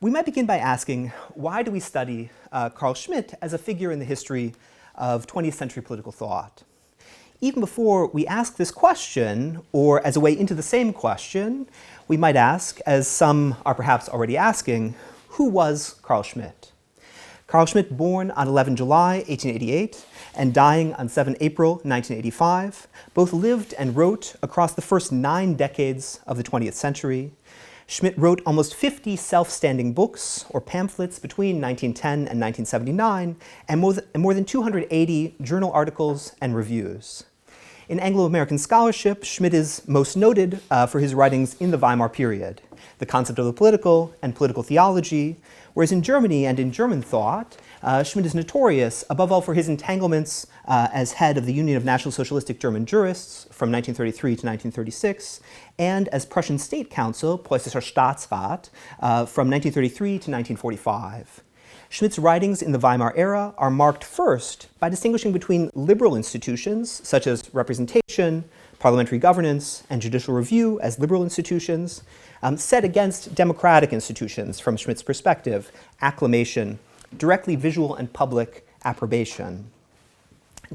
We might begin by asking, why do we study Carl Schmitt as a figure in the history of 20th century political thought? Even before we ask this question, or as a way into the same question, we might ask, as some are perhaps already asking, who was Carl Schmitt? Carl Schmitt, born on 11 July 1888 and dying on 7 April 1985, both lived and wrote across the first 9 decades of the 20th century. Schmitt wrote almost 50 self-standing books or pamphlets between 1910 and 1979, and more than 280 journal articles and reviews. In Anglo-American scholarship, Schmitt is most noted for his writings in the Weimar period, the concept of the political and political theology, whereas in Germany and in German thought, Schmitt is notorious, above all, for his entanglements as head of the Union of National Socialistic German Jurists from 1933 to 1936, and as Prussian State Counsel, Preußischer Staatsrat, from 1933 to 1945. Schmitt's writings in the Weimar era are marked first by distinguishing between liberal institutions, such as representation, parliamentary governance, and judicial review as liberal institutions, set against democratic institutions from Schmitt's perspective, acclamation, directly visual and public approbation.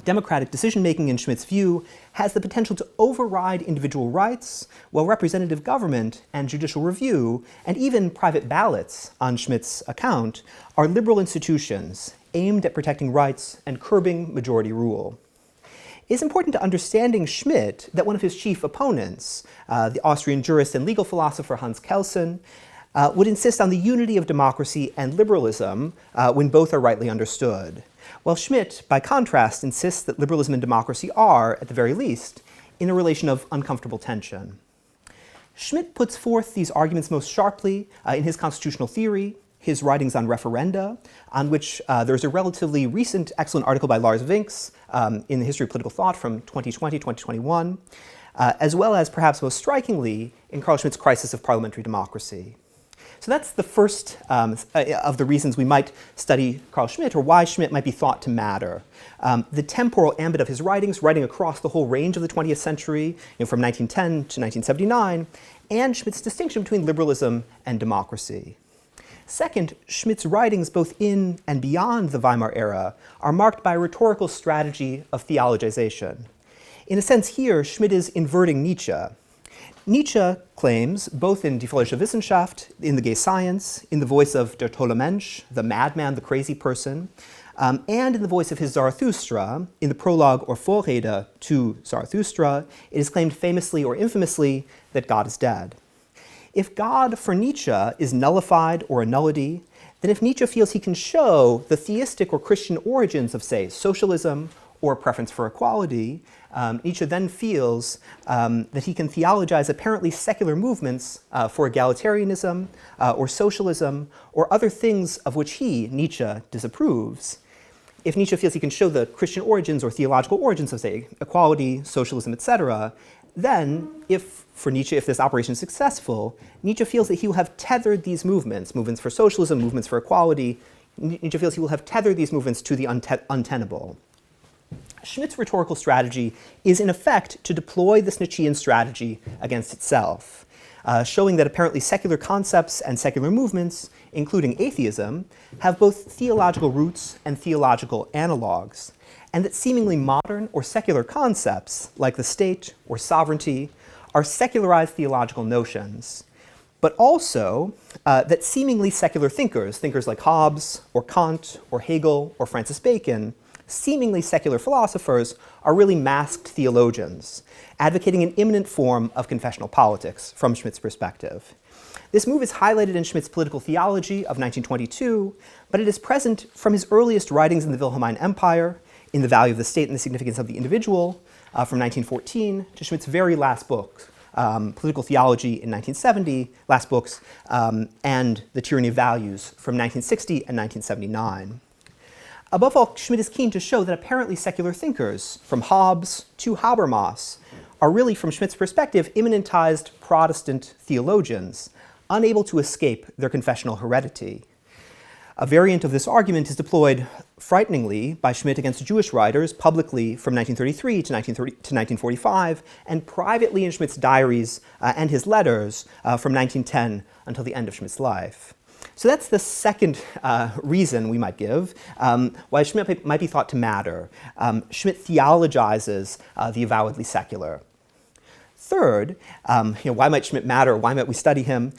Democratic decision-making, in Schmitt's view, has the potential to override individual rights, while representative government and judicial review, and even private ballots, on Schmitt's account, are liberal institutions aimed at protecting rights and curbing majority rule. It is important to understanding Schmitt that one of his chief opponents, the Austrian jurist and legal philosopher Hans Kelsen, would insist on the unity of democracy and liberalism when both are rightly understood, while Schmitt, by contrast, insists that liberalism and democracy are, at the very least, in a relation of uncomfortable tension. Schmitt puts forth these arguments most sharply in his constitutional theory, his writings on referenda, on which there's a relatively recent excellent article by Lars Winks in the History of Political Thought from 2020-2021, as well as, perhaps most strikingly, in Carl Schmitt's Crisis of Parliamentary Democracy. So that's the first of the reasons we might study Carl Schmitt, or why Schmitt might be thought to matter. The temporal ambit of his writings, writing across the whole range of the 20th century, from 1910 to 1979, and Schmitt's distinction between liberalism and democracy. Second, Schmitt's writings, both in and beyond the Weimar era, are marked by a rhetorical strategy of theologization. In a sense here, Schmitt is inverting Nietzsche. Nietzsche claims, both in Die Völkische Wissenschaft, in The Gay Science, in the voice of der tolle Mensch, the madman, the crazy person, and in the voice of his Zarathustra, in the prologue or Vorrede to Zarathustra, it is claimed famously or infamously that God is dead. If God, for Nietzsche, is nullified or a nullity, then if Nietzsche feels he can show the theistic or Christian origins of, say, socialism or a preference for equality, Nietzsche then feels that he can theologize apparently secular movements for egalitarianism or socialism or other things of which he, Nietzsche, disapproves. If Nietzsche feels he can show the Christian origins or theological origins of, say, equality, socialism, etc., then, for Nietzsche, if this operation is successful, Nietzsche feels that he will have tethered these movements, movements for socialism, movements for equality, Nietzsche feels he will have tethered these movements to the untenable. Schmitt's rhetorical strategy is, in effect, to deploy this Nietzschean strategy against itself, showing that apparently secular concepts and secular movements, including atheism, have both theological roots and theological analogues, and that seemingly modern or secular concepts, like the state or sovereignty, are secularized theological notions, but also that seemingly secular thinkers like Hobbes or Kant or Hegel or Francis Bacon, seemingly secular philosophers, are really masked theologians, advocating an imminent form of confessional politics from Schmitt's perspective. This move is highlighted in Schmitt's Political Theology of 1922, but it is present from his earliest writings in the Wilhelmine Empire, in The Value of the State and the Significance of the Individual, from 1914, to Schmitt's very last book, Political Theology in 1970, last books, and The Tyranny of Values from 1960 and 1979. Above all, Schmitt is keen to show that apparently secular thinkers, from Hobbes to Habermas, are really, from Schmitt's perspective, immanentized Protestant theologians, unable to escape their confessional heredity. A variant of this argument is deployed frighteningly by Schmitt against Jewish writers publicly from 1933 to 1945, and privately in Schmitt's diaries and his letters from 1910 until the end of Schmitt's life. So that's the second reason we might give why Schmitt might be thought to matter. Schmitt theologizes the avowedly secular. Third, why might Schmitt matter? Why might we study him?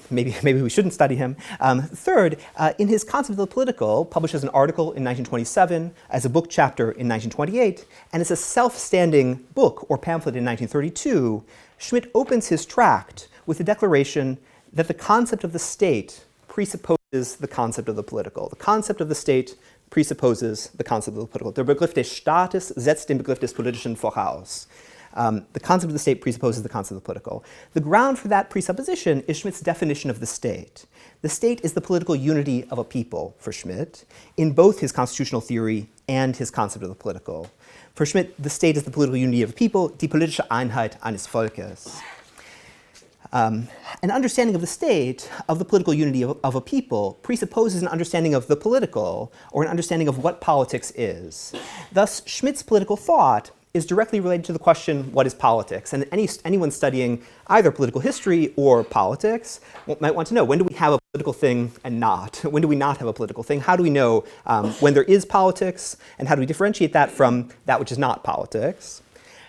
Maybe we shouldn't study him. Third, in his Concept of the Political, published as an article in 1927, as a book chapter in 1928, and as a self-standing book or pamphlet in 1932, Schmitt opens his tract with the declaration that the concept of the state presupposes the concept of the political. The concept of the state presupposes the concept of the political. Der Begriff des Staates setzt den Begriff des Politischen voraus. The concept of the state presupposes the concept of the political. The ground for that presupposition is Schmitt's definition of the state. The state is the political unity of a people, for Schmitt, in both his constitutional theory and his concept of the political. For Schmitt, the state is the political unity of a people, die politische Einheit eines Volkes. An understanding of the state, of the political unity of a people, presupposes an understanding of the political, or an understanding of what politics is. Thus, Schmitt's political thought is directly related to the question, what is politics? And anyone studying either political history or politics might want to know, when do we have a political thing and not? When do we not have a political thing? How do we know when there is politics, and how do we differentiate that from that which is not politics?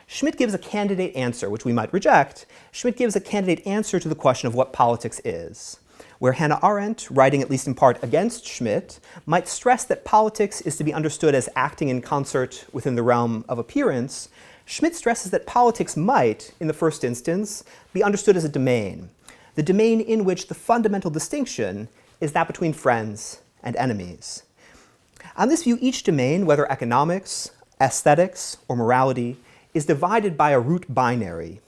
Schmitt gives a candidate answer, which we might reject. Schmitt gives a candidate answer to the question of what politics is, where Hannah Arendt, writing at least in part against Schmitt, might stress that politics is to be understood as acting in concert within the realm of appearance. Schmitt stresses that politics might, in the first instance, be understood as a domain, the domain in which the fundamental distinction is that between friends and enemies. On this view, each domain, whether economics, aesthetics, or morality, is divided by a root binary.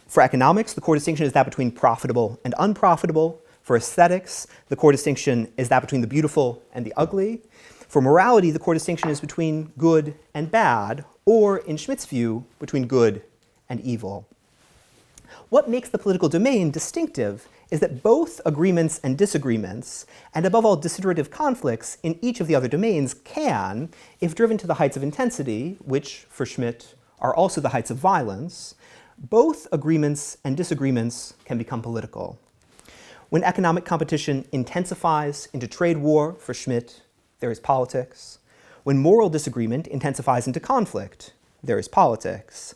For economics, the core distinction is that between profitable and unprofitable. For aesthetics, the core distinction is that between the beautiful and the ugly. For morality, the core distinction is between good and bad, or, in Schmitt's view, between good and evil. What makes the political domain distinctive is that both agreements and disagreements, and above all desiderative conflicts in each of the other domains can, if driven to the heights of intensity, which, for Schmitt, are also the heights of violence, both agreements and disagreements can become political. When economic competition intensifies into trade war, for Schmitt, there is politics. When moral disagreement intensifies into conflict, there is politics.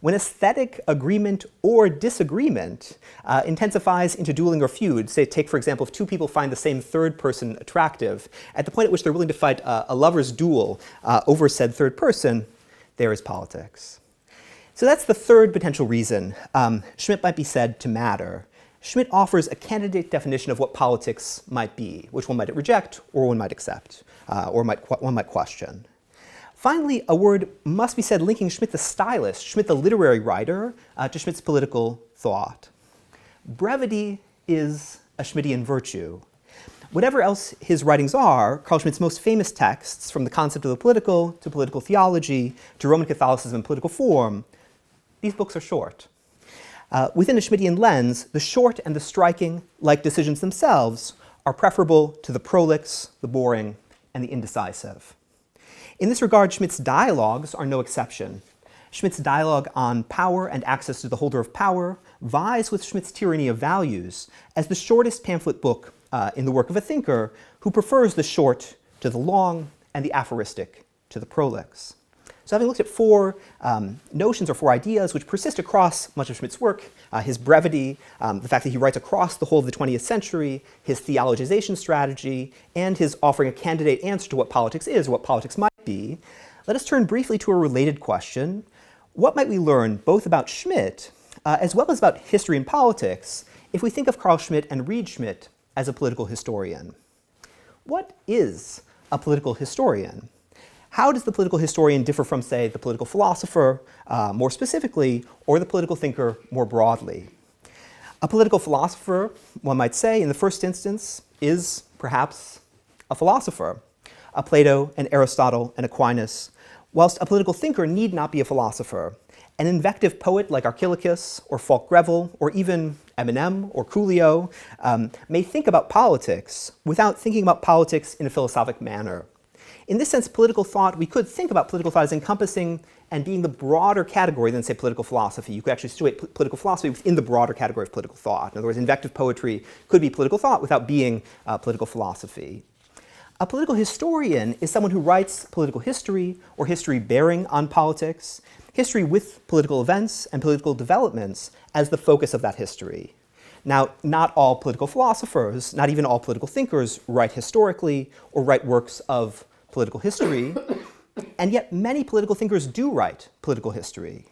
When aesthetic agreement or disagreement intensifies into dueling or feud, say, take for example, if two people find the same third person attractive, at the point at which they're willing to fight a lover's duel over said third person, there is politics. So that's the third potential reason Schmitt might be said to matter. Schmitt offers a candidate definition of what politics might be, which one might reject or one might accept, or one might question. Finally, a word must be said linking Schmitt the stylist, Schmitt the literary writer, to Schmitt's political thought. Brevity is a Schmittian virtue. Whatever else his writings are, Carl Schmitt's most famous texts, from the concept of the political to political theology to Roman Catholicism and political form, these books are short. Within a Schmittian lens, the short and the striking, like decisions themselves, are preferable to the prolix, the boring, and the indecisive. In this regard, Schmitt's dialogues are no exception. Schmitt's dialogue on power and access to the holder of power vies with Schmitt's tyranny of values as the shortest pamphlet book in the work of a thinker who prefers the short to the long and the aphoristic to the prolix. So having looked at four notions or four ideas which persist across much of Schmitt's work, his brevity, the fact that he writes across the whole of the 20th century, his theologization strategy, and his offering a candidate answer to what politics is, or what politics might be, let us turn briefly to a related question. What might we learn both about Schmitt as well as about history and politics if we think of Carl Schmitt and read Schmitt as a political historian? What is a political historian? How does the political historian differ from, say, the political philosopher, more specifically, or the political thinker more broadly? A political philosopher, one might say, in the first instance, is perhaps a philosopher, a Plato, an Aristotle, an Aquinas, whilst a political thinker need not be a philosopher. An invective poet like Archilochus, or Falk Greville, or even Eminem or Coolio may think about politics without thinking about politics in a philosophic manner. In this sense, political thought, we could think about political thought as encompassing and being the broader category than, say, political philosophy. You could actually situate political philosophy within the broader category of political thought. In other words, invective poetry could be political thought without being political philosophy. A political historian is someone who writes political history or history bearing on politics, history with political events and political developments as the focus of that history. Now, not all political philosophers, not even all political thinkers, write historically or write works of political history, and yet many political thinkers do write political history.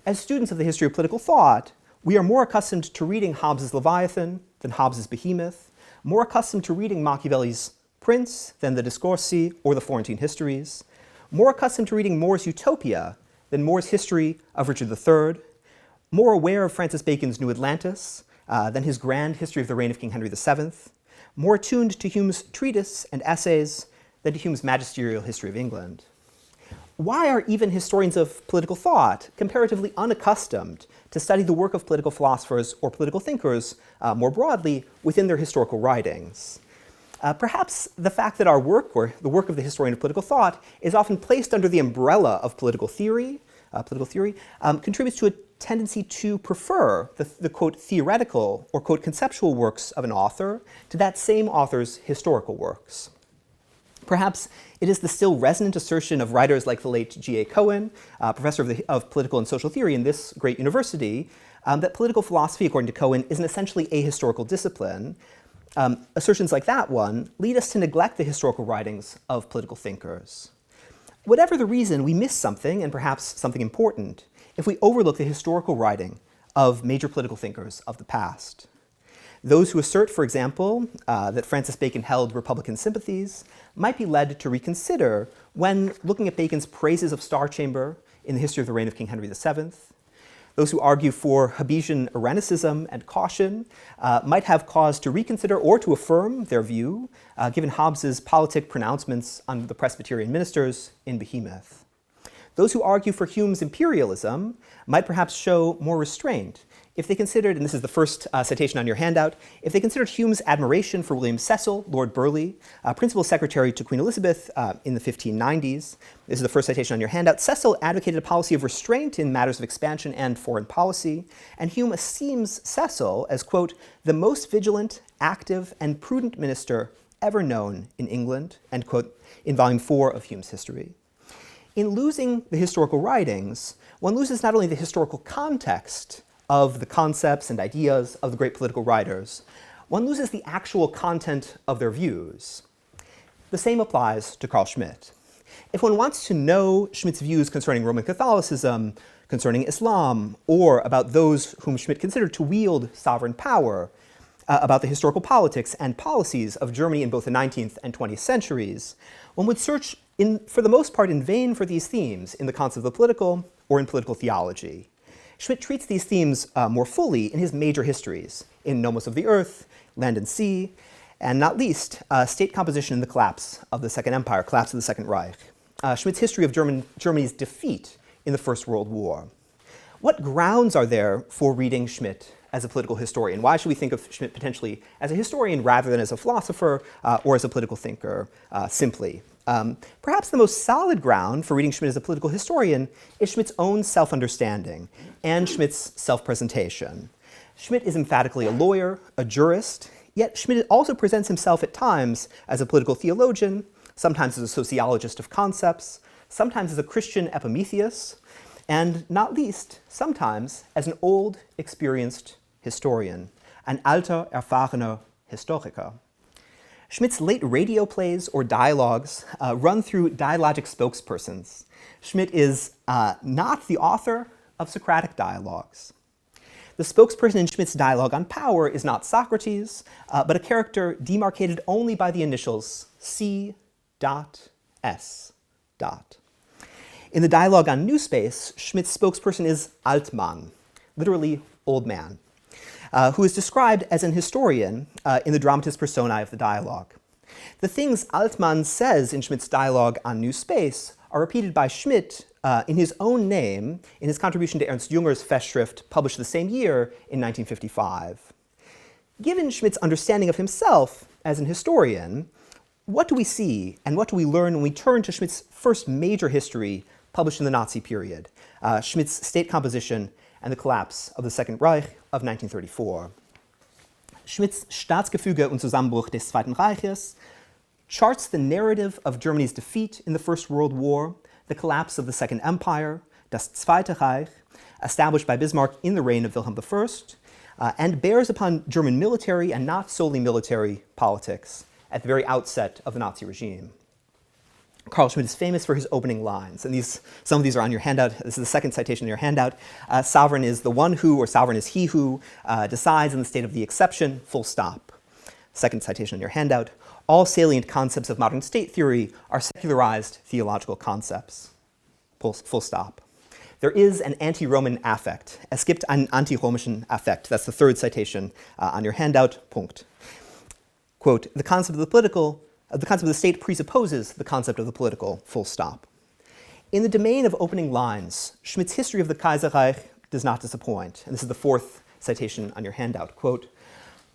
As students of the history of political thought, we are more accustomed to reading Hobbes's Leviathan than Hobbes's Behemoth, more accustomed to reading Machiavelli's Prince than the Discorsi or the Florentine Histories, more accustomed to reading More's Utopia than More's History of Richard III, more aware of Francis Bacon's New Atlantis than his grand history of the reign of King Henry VII, more attuned to Hume's treatise and essays than to Hume's magisterial history of England. Why are even historians of political thought comparatively unaccustomed to study the work of political philosophers or political thinkers more broadly within their historical writings? Perhaps the fact that our work, or the work of the historian of political thought, is often placed under the umbrella of political theory, contributes to a tendency to prefer the quote, theoretical or quote, conceptual works of an author to that same author's historical works. Perhaps it is the still resonant assertion of writers like the late G.A. Cohen, professor of political and social theory in this great university, that political philosophy, according to Cohen, is an essentially ahistorical discipline. Assertions like that one lead us to neglect the historical writings of political thinkers. Whatever the reason, we miss something, and perhaps something important, if we overlook the historical writing of major political thinkers of the past. Those who assert, for example, that Francis Bacon held Republican sympathies might be led to reconsider when looking at Bacon's praises of Star Chamber in the history of the reign of King Henry VII. Those who argue for Hobbesian Irenicism and caution might have cause to reconsider or to affirm their view, given Hobbes's politic pronouncements on the Presbyterian ministers in Behemoth. Those who argue for Hume's imperialism might perhaps show more restraint if they considered, and this is the first citation on your handout, if they considered Hume's admiration for William Cecil, Lord Burleigh, principal secretary to Queen Elizabeth in the 1590s. This is the first citation on your handout. Cecil advocated a policy of restraint in matters of expansion and foreign policy, and Hume esteems Cecil as, quote, the most vigilant, active, and prudent minister ever known in England, end quote, in volume 4 of Hume's history. In losing the historical writings, one loses not only the historical context of the concepts and ideas of the great political writers, one loses the actual content of their views. The same applies to Carl Schmitt. If one wants to know Schmitt's views concerning Roman Catholicism, concerning Islam, or about those whom Schmitt considered to wield sovereign power, about the historical politics and policies of Germany in both the 19th and 20th centuries, one would search, for the most part, in vain for these themes in the concept of the political or in political theology. Schmitt treats these themes more fully in his major histories, in Nomos of the Earth, Land and Sea, and not least, state composition and the collapse of the Second Empire, collapse of the Second Reich. Schmitt's history of Germany's defeat in the First World War. What grounds are there for reading Schmitt as a political historian? Why should we think of Schmitt potentially as a historian rather than as a philosopher or as a political thinker simply? Perhaps the most solid ground for reading Schmitt as a political historian is Schmitt's own self-understanding and Schmitt's self-presentation. Schmitt is emphatically a lawyer, a jurist, yet Schmitt also presents himself at times as a political theologian, sometimes as a sociologist of concepts, sometimes as a Christian Epimetheus, and not least, sometimes as an old, experienced historian, an alter, erfahrener Historiker. Schmitt's late radio plays or dialogues run through dialogic spokespersons. Schmitt is not the author of Socratic dialogues. The spokesperson in Schmitt's dialogue on power is not Socrates, but a character demarcated only by the initials C.S. In the dialogue on New Space, Schmitt's spokesperson is Altmann, literally old man, who is described as an historian in the dramatis personae of the dialogue. The things Altmann says in Schmitt's dialogue on New Space are repeated by Schmitt in his own name in his contribution to Ernst Jünger's Festschrift, published the same year in 1955. Given Schmitt's understanding of himself as an historian, what do we see and what do we learn when we turn to Schmitt's first major history published in the Nazi period, Schmitt's State Composition and the Collapse of the Second Reich of 1934? Schmitt's Staatsgefüge und Zusammenbruch des Zweiten Reiches charts the narrative of Germany's defeat in the First World War, the collapse of the Second Empire, das Zweite Reich, established by Bismarck in the reign of Wilhelm I, and bears upon German military and not solely military politics at the very outset of the Nazi regime. Carl Schmitt is famous for his opening lines, and some of these are on your handout. This is the second citation in your handout. Sovereign is the one who, or sovereign is he who, decides in the state of the exception, full stop. Second citation in your handout. All salient concepts of modern state theory are secularized theological concepts. Full stop. There is an anti-Roman affect. Es gibt einen anti-Römischen Affekt. That's the third citation on your handout. Punkt. Quote, the concept of the state presupposes the concept of the political, full stop. In the domain of opening lines, Schmitt's history of the Kaiserreich does not disappoint. And this is the fourth citation on your handout. Quote,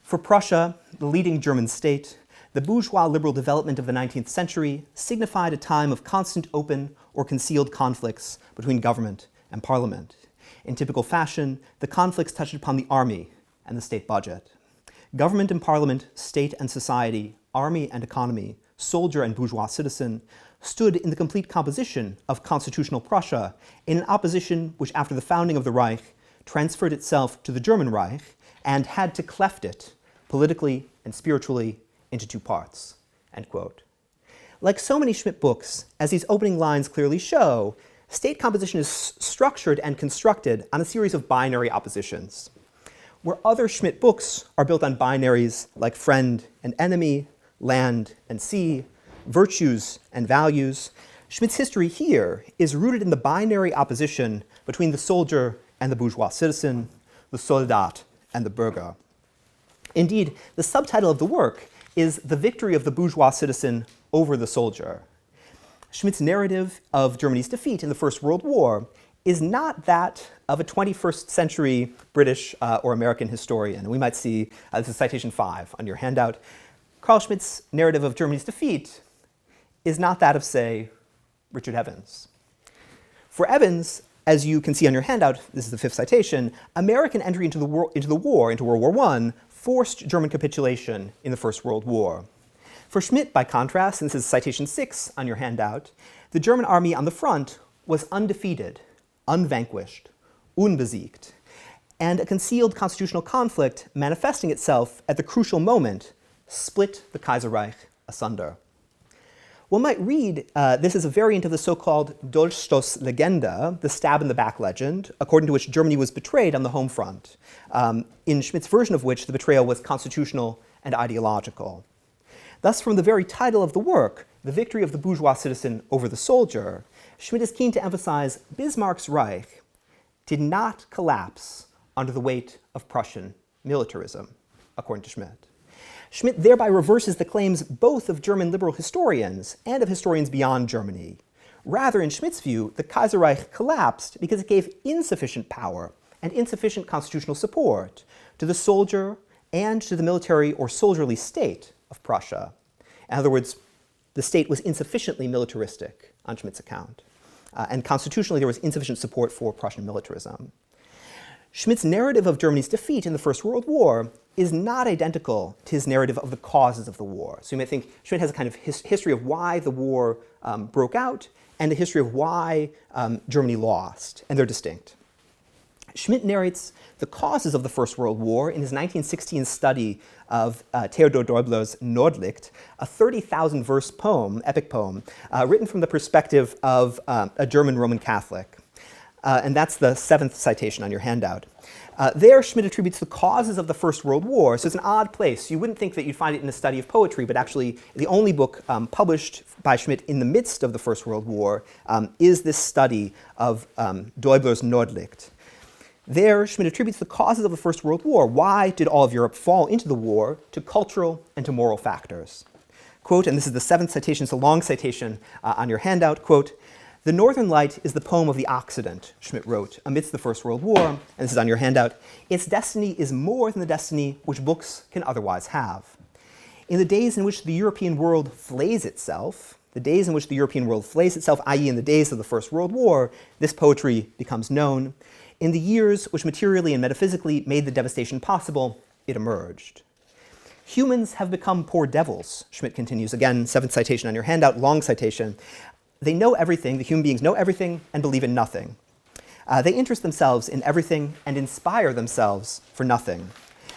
for Prussia, the leading German state, the bourgeois liberal development of the 19th century signified a time of constant open or concealed conflicts between government and parliament. In typical fashion, the conflicts touched upon the army and the state budget. Government and parliament, state and society, army and economy, soldier and bourgeois citizen, stood in the complete composition of constitutional Prussia in an opposition which, after the founding of the Reich, transferred itself to the German Reich and had to cleft it, politically and spiritually, into two parts. End quote. Like so many Schmitt books, as these opening lines clearly show, state composition is structured and constructed on a series of binary oppositions. Where other Schmitt books are built on binaries like friend and enemy, land and sea, virtues and values, Schmitt's history here is rooted in the binary opposition between the soldier and the bourgeois citizen, the Soldat and the Bürger. Indeed, the subtitle of the work is The Victory of the Bourgeois Citizen over the Soldier. Schmitt's narrative of Germany's defeat in the First World War is not that of a 21st century British or American historian. We might see, this is citation 5 on your handout. Carl Schmitt's narrative of Germany's defeat is not that of, say, Richard Evans. For Evans, as you can see on your handout, this is the fifth citation, American entry into World War I, forced German capitulation in the First World War. For Schmitt, by contrast, and this is citation 6 on your handout, the German army on the front was undefeated, unvanquished, unbesiegt, and a concealed constitutional conflict manifesting itself at the crucial moment split the Kaiserreich asunder. One might read this as a variant of the so-called Dolchstoßlegende, the stab-in-the-back legend, according to which Germany was betrayed on the home front, in Schmitt's version of which the betrayal was constitutional and ideological. Thus, from the very title of the work, The Victory of the Bourgeois Citizen over the Soldier, Schmitt is keen to emphasize Bismarck's Reich did not collapse under the weight of Prussian militarism, according to Schmitt. Schmitt thereby reverses the claims both of German liberal historians and of historians beyond Germany. Rather, in Schmitt's view, the Kaiserreich collapsed because it gave insufficient power and insufficient constitutional support to the soldier and to the military or soldierly state of Prussia. In other words, the state was insufficiently militaristic on Schmitt's account. And constitutionally, there was insufficient support for Prussian militarism. Schmitt's narrative of Germany's defeat in the First World War is not identical to his narrative of the causes of the war. So you may think Schmitt has a kind of history of why the war broke out and a history of why Germany lost, and they're distinct. Schmitt narrates the causes of the First World War in his 1916 study of Theodor Deubler's Nordlicht, a 30,000-verse poem, epic poem, written from the perspective of a German Roman Catholic. And that's the 7th citation on your handout. There, Schmitt attributes the causes of the First World War, so it's an odd place. You wouldn't think that you'd find it in a study of poetry, but actually the only book published by Schmitt in the midst of the First World War is this study of Deubler's Nordlicht. There, Schmitt attributes the causes of the First World War. Why did all of Europe fall into the war? To cultural and to moral factors. Quote, and this is the 7th citation, it's a long citation on your handout, quote, "The Northern Light is the poem of the Occident," Schmitt wrote, amidst the First World War, and this is on your handout. "Its destiny is more than the destiny which books can otherwise have. In the days in which the European world flays itself, the days in which the European world flays itself, i.e. in the days of the First World War, this poetry becomes known. In the years which materially and metaphysically made the devastation possible, it emerged. Humans have become poor devils, Schmitt continues. Again, 7th citation on your handout, long citation. They know everything, the human beings know everything and believe in nothing. They interest themselves in everything and inspire themselves for nothing.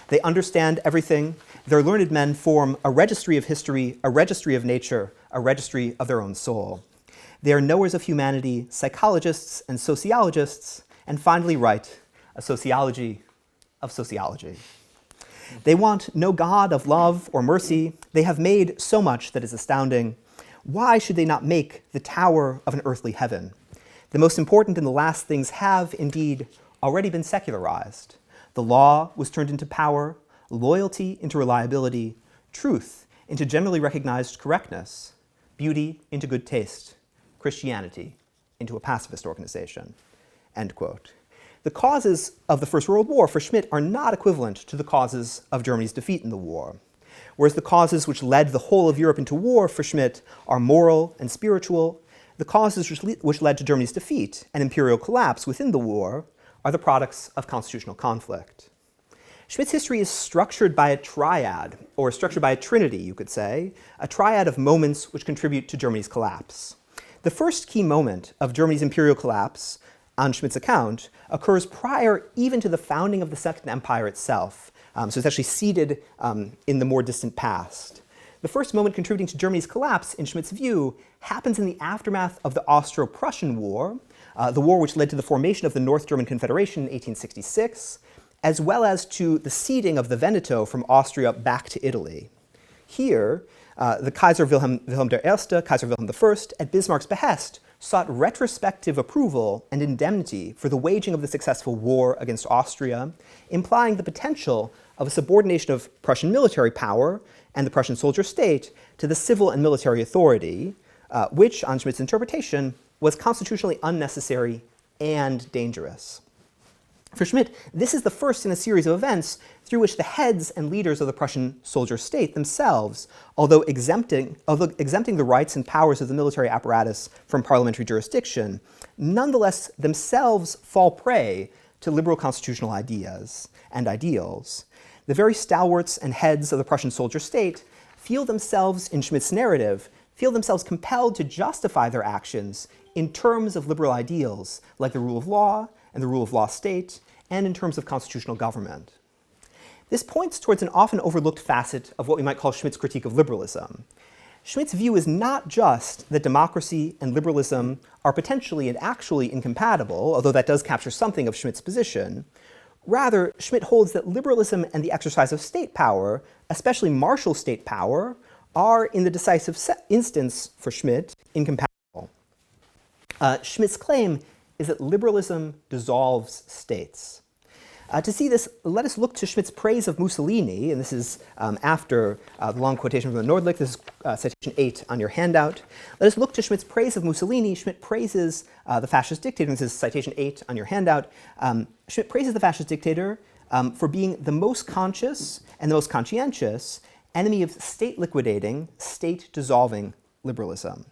They understand everything. Their learned men form a registry of history, a registry of nature, a registry of their own soul. They are knowers of humanity, psychologists and sociologists, and finally write a sociology of sociology. They want no God of love or mercy. They have made so much that is astounding. Why should they not make the tower of an earthly heaven? The most important and the last things have, indeed, already been secularized. The law was turned into power, loyalty into reliability, truth into generally recognized correctness, beauty into good taste, Christianity into a pacifist organization." End quote. The causes of the First World War for Schmitt are not equivalent to the causes of Germany's defeat in the war. Whereas the causes which led the whole of Europe into war for Schmitt are moral and spiritual, the causes which led to Germany's defeat and imperial collapse within the war are the products of constitutional conflict. Schmitt's history is structured by a triad, or structured by a trinity, you could say, a triad of moments which contribute to Germany's collapse. The first key moment of Germany's imperial collapse, on Schmitt's account, occurs prior even to the founding of the Second Empire itself. So it's actually seated in the more distant past. The first moment contributing to Germany's collapse, in Schmitt's view, happens in the aftermath of the Austro-Prussian War, the war which led to the formation of the North German Confederation in 1866, as well as to the ceding of the Veneto from Austria back to Italy. Here, the Kaiser Wilhelm I, Kaiser Wilhelm I, at Bismarck's behest, sought retrospective approval and indemnity for the waging of the successful war against Austria, implying the potential of a subordination of Prussian military power and the Prussian soldier state to the civil and military authority, which, on Schmitt's interpretation, was constitutionally unnecessary and dangerous. For Schmitt, this is the first in a series of events through which the heads and leaders of the Prussian soldier state themselves, although exempting the rights and powers of the military apparatus from parliamentary jurisdiction, nonetheless themselves fall prey to liberal constitutional ideas and ideals. The very stalwarts and heads of the Prussian soldier state feel themselves, in Schmitt's narrative, feel themselves compelled to justify their actions in terms of liberal ideals, like the rule of law and the rule of law state, and in terms of constitutional government. This points towards an often overlooked facet of what we might call Schmitt's critique of liberalism. Schmitt's view is not just that democracy and liberalism are potentially and actually incompatible, although that does capture something of Schmitt's position. Rather, Schmitt holds that liberalism and the exercise of state power, especially martial state power, are, in the decisive instance for Schmitt, incompatible. Schmitt's claim is that liberalism dissolves states. To see this, let us look to Schmitt's praise of Mussolini, and this is after the long quotation from the Nordlich. This is citation 8 on your handout. Let us look to Schmitt's praise of Mussolini. Schmitt praises the fascist dictator, and this is citation 8 on your handout. Schmitt praises the fascist dictator for being the most conscious and the most conscientious enemy of state-liquidating, state-dissolving liberalism.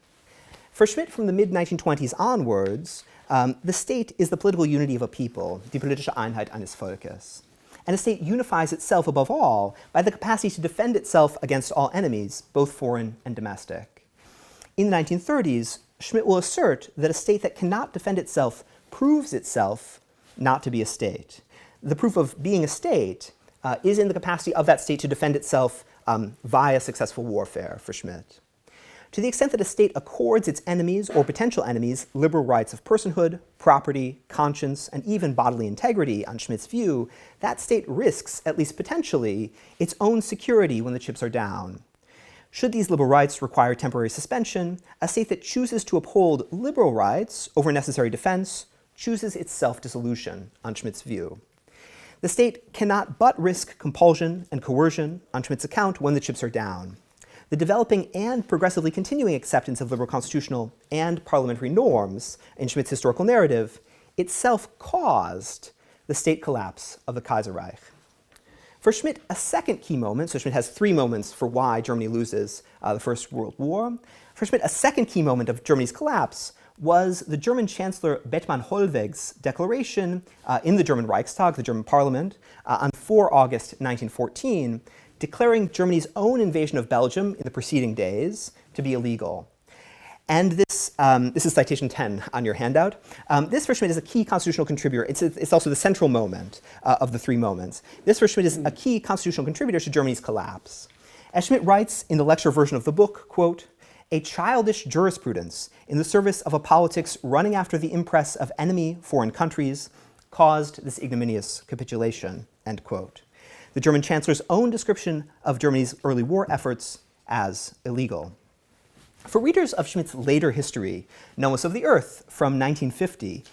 For Schmitt, from the mid-1920s onwards, the state is the political unity of a people, die politische Einheit eines Volkes. And a state unifies itself above all by the capacity to defend itself against all enemies, both foreign and domestic. In the 1930s, Schmitt will assert that a state that cannot defend itself proves itself not to be a state. The proof of being a state is in the capacity of that state to defend itself via successful warfare, for Schmitt. To the extent that a state accords its enemies or potential enemies liberal rights of personhood, property, conscience, and even bodily integrity, on Schmitt's view, that state risks, at least potentially, its own security when the chips are down. Should these liberal rights require temporary suspension, a state that chooses to uphold liberal rights over necessary defense chooses its self-dissolution, on Schmitt's view. The state cannot but risk compulsion and coercion, on Schmitt's account, when the chips are down. The developing and progressively continuing acceptance of liberal constitutional and parliamentary norms in Schmitt's historical narrative itself caused the state collapse of the Kaiserreich. For Schmitt, a second key moment, so Schmitt has three moments for why Germany loses the First World War. For Schmitt, a second key moment of Germany's collapse was the German Chancellor Bethmann-Hollweg's declaration in the German Reichstag, the German parliament, on 4 August 1914, declaring Germany's own invasion of Belgium in the preceding days to be illegal. And this is citation 10 on your handout. This, for Schmitt, is a key constitutional contributor. It's also the central moment of the three moments. This, for Schmitt, is a key constitutional contributor to Germany's collapse. As Schmitt writes in the lecture version of the book, quote, "A childish jurisprudence in the service of a politics running after the impress of enemy foreign countries caused this ignominious capitulation," end quote. The German Chancellor's own description of Germany's early war efforts as illegal. For readers of Schmitt's later history, Nomos of the Earth from 1950,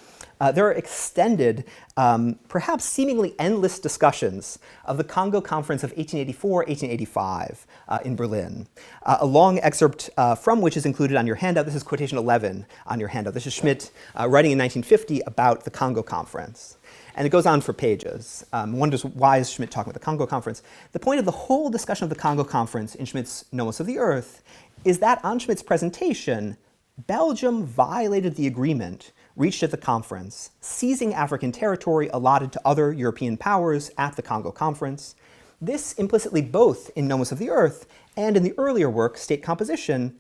there are extended, perhaps seemingly endless discussions of the Congo Conference of 1884-1885 in Berlin. A long excerpt from which is included on your handout. This is quotation 11 on your handout. This is Schmitt writing in 1950 about the Congo Conference. And it goes on for pages. One wonders, why is Schmitt talking about the Congo Conference? The point of the whole discussion of the Congo Conference in Schmitt's Nomos of the Earth is that on Schmitt's presentation, Belgium violated the agreement reached at the conference, seizing African territory allotted to other European powers at the Congo Conference. This implicitly both in Nomos of the Earth and in the earlier work, State Composition,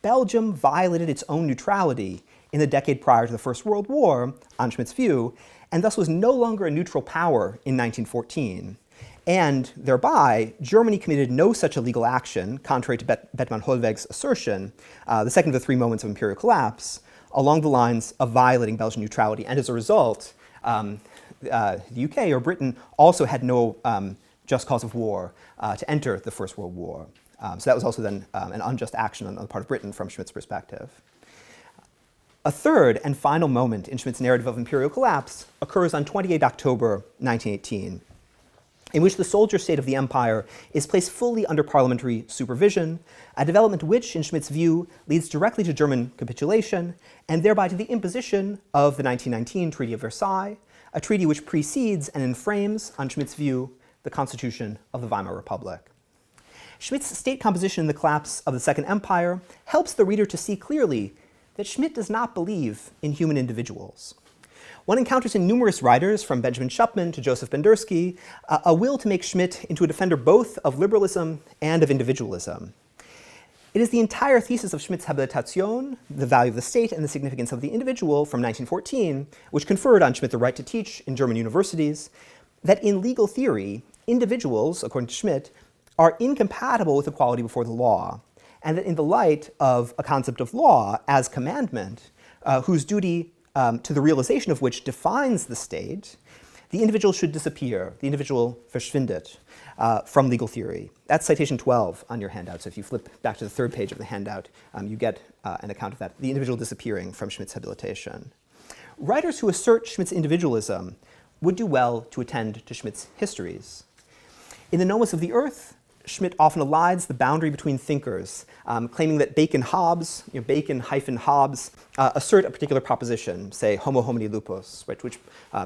Belgium violated its own neutrality in the decade prior to the First World War, on Schmitt's view, and thus was no longer a neutral power in 1914. And thereby, Germany committed no such illegal action, contrary to Bethmann-Hollweg's assertion, the second of the three moments of imperial collapse, along the lines of violating Belgian neutrality. And as a result, the UK or Britain also had no just cause of war to enter the First World War. So that was also then an unjust action on the part of Britain from Schmitt's perspective. A third and final moment in Schmitt's narrative of imperial collapse occurs on 28 October 1918, in which the soldier state of the empire is placed fully under parliamentary supervision, a development which, in Schmitt's view, leads directly to German capitulation, and thereby to the imposition of the 1919 Treaty of Versailles, a treaty which precedes and inframes, on Schmitt's view, the constitution of the Weimar Republic. Schmitt's state composition in the collapse of the Second Empire helps the reader to see clearly that Schmitt does not believe in human individuals. One encounters in numerous writers, from Benjamin Schupman to Joseph Bendersky, a will to make Schmitt into a defender both of liberalism and of individualism. It is the entire thesis of Schmitt's Habilitation, the value of the state and the significance of the individual, from 1914, which conferred on Schmitt the right to teach in German universities, that in legal theory, individuals, according to Schmitt, are incompatible with equality before the law, and that in the light of a concept of law as commandment, whose duty to the realization of which defines the state, the individual should disappear, the individual verschwindet, from legal theory. That's citation 12 on your handout. So if you flip back to the third page of the handout, you get an account of that, the individual disappearing from Schmitt's Habilitation. Writers who assert Schmitt's individualism would do well to attend to Schmitt's histories. In the Nomos of the Earth, Schmitt often elides the boundary between thinkers, claiming that Bacon-Hobbes, Bacon-Hobbes, assert a particular proposition, say homo homini lupus, right, which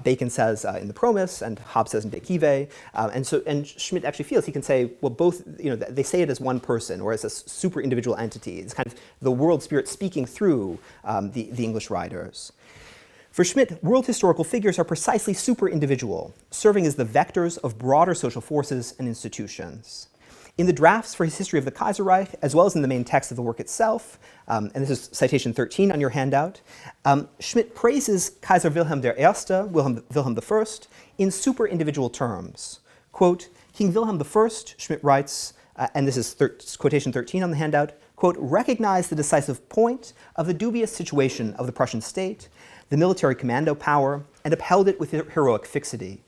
Bacon says in the Promise and Hobbes says in De Cive, and Schmitt actually feels he can say, well, both, they say it as one person or as a super individual entity. It's kind of the world spirit speaking through the English writers. For Schmitt, world historical figures are precisely super individual, serving as the vectors of broader social forces and institutions. In the drafts for his History of the Kaiserreich, as well as in the main text of the work itself, and this is citation 13 on your handout, Schmitt praises Kaiser Wilhelm I, Wilhelm I, in super individual terms. Quote, King Wilhelm I, Schmitt writes, and this is quotation 13 on the handout, quote, recognized the decisive point of the dubious situation of the Prussian state, the military commando power, and upheld it with heroic fixity.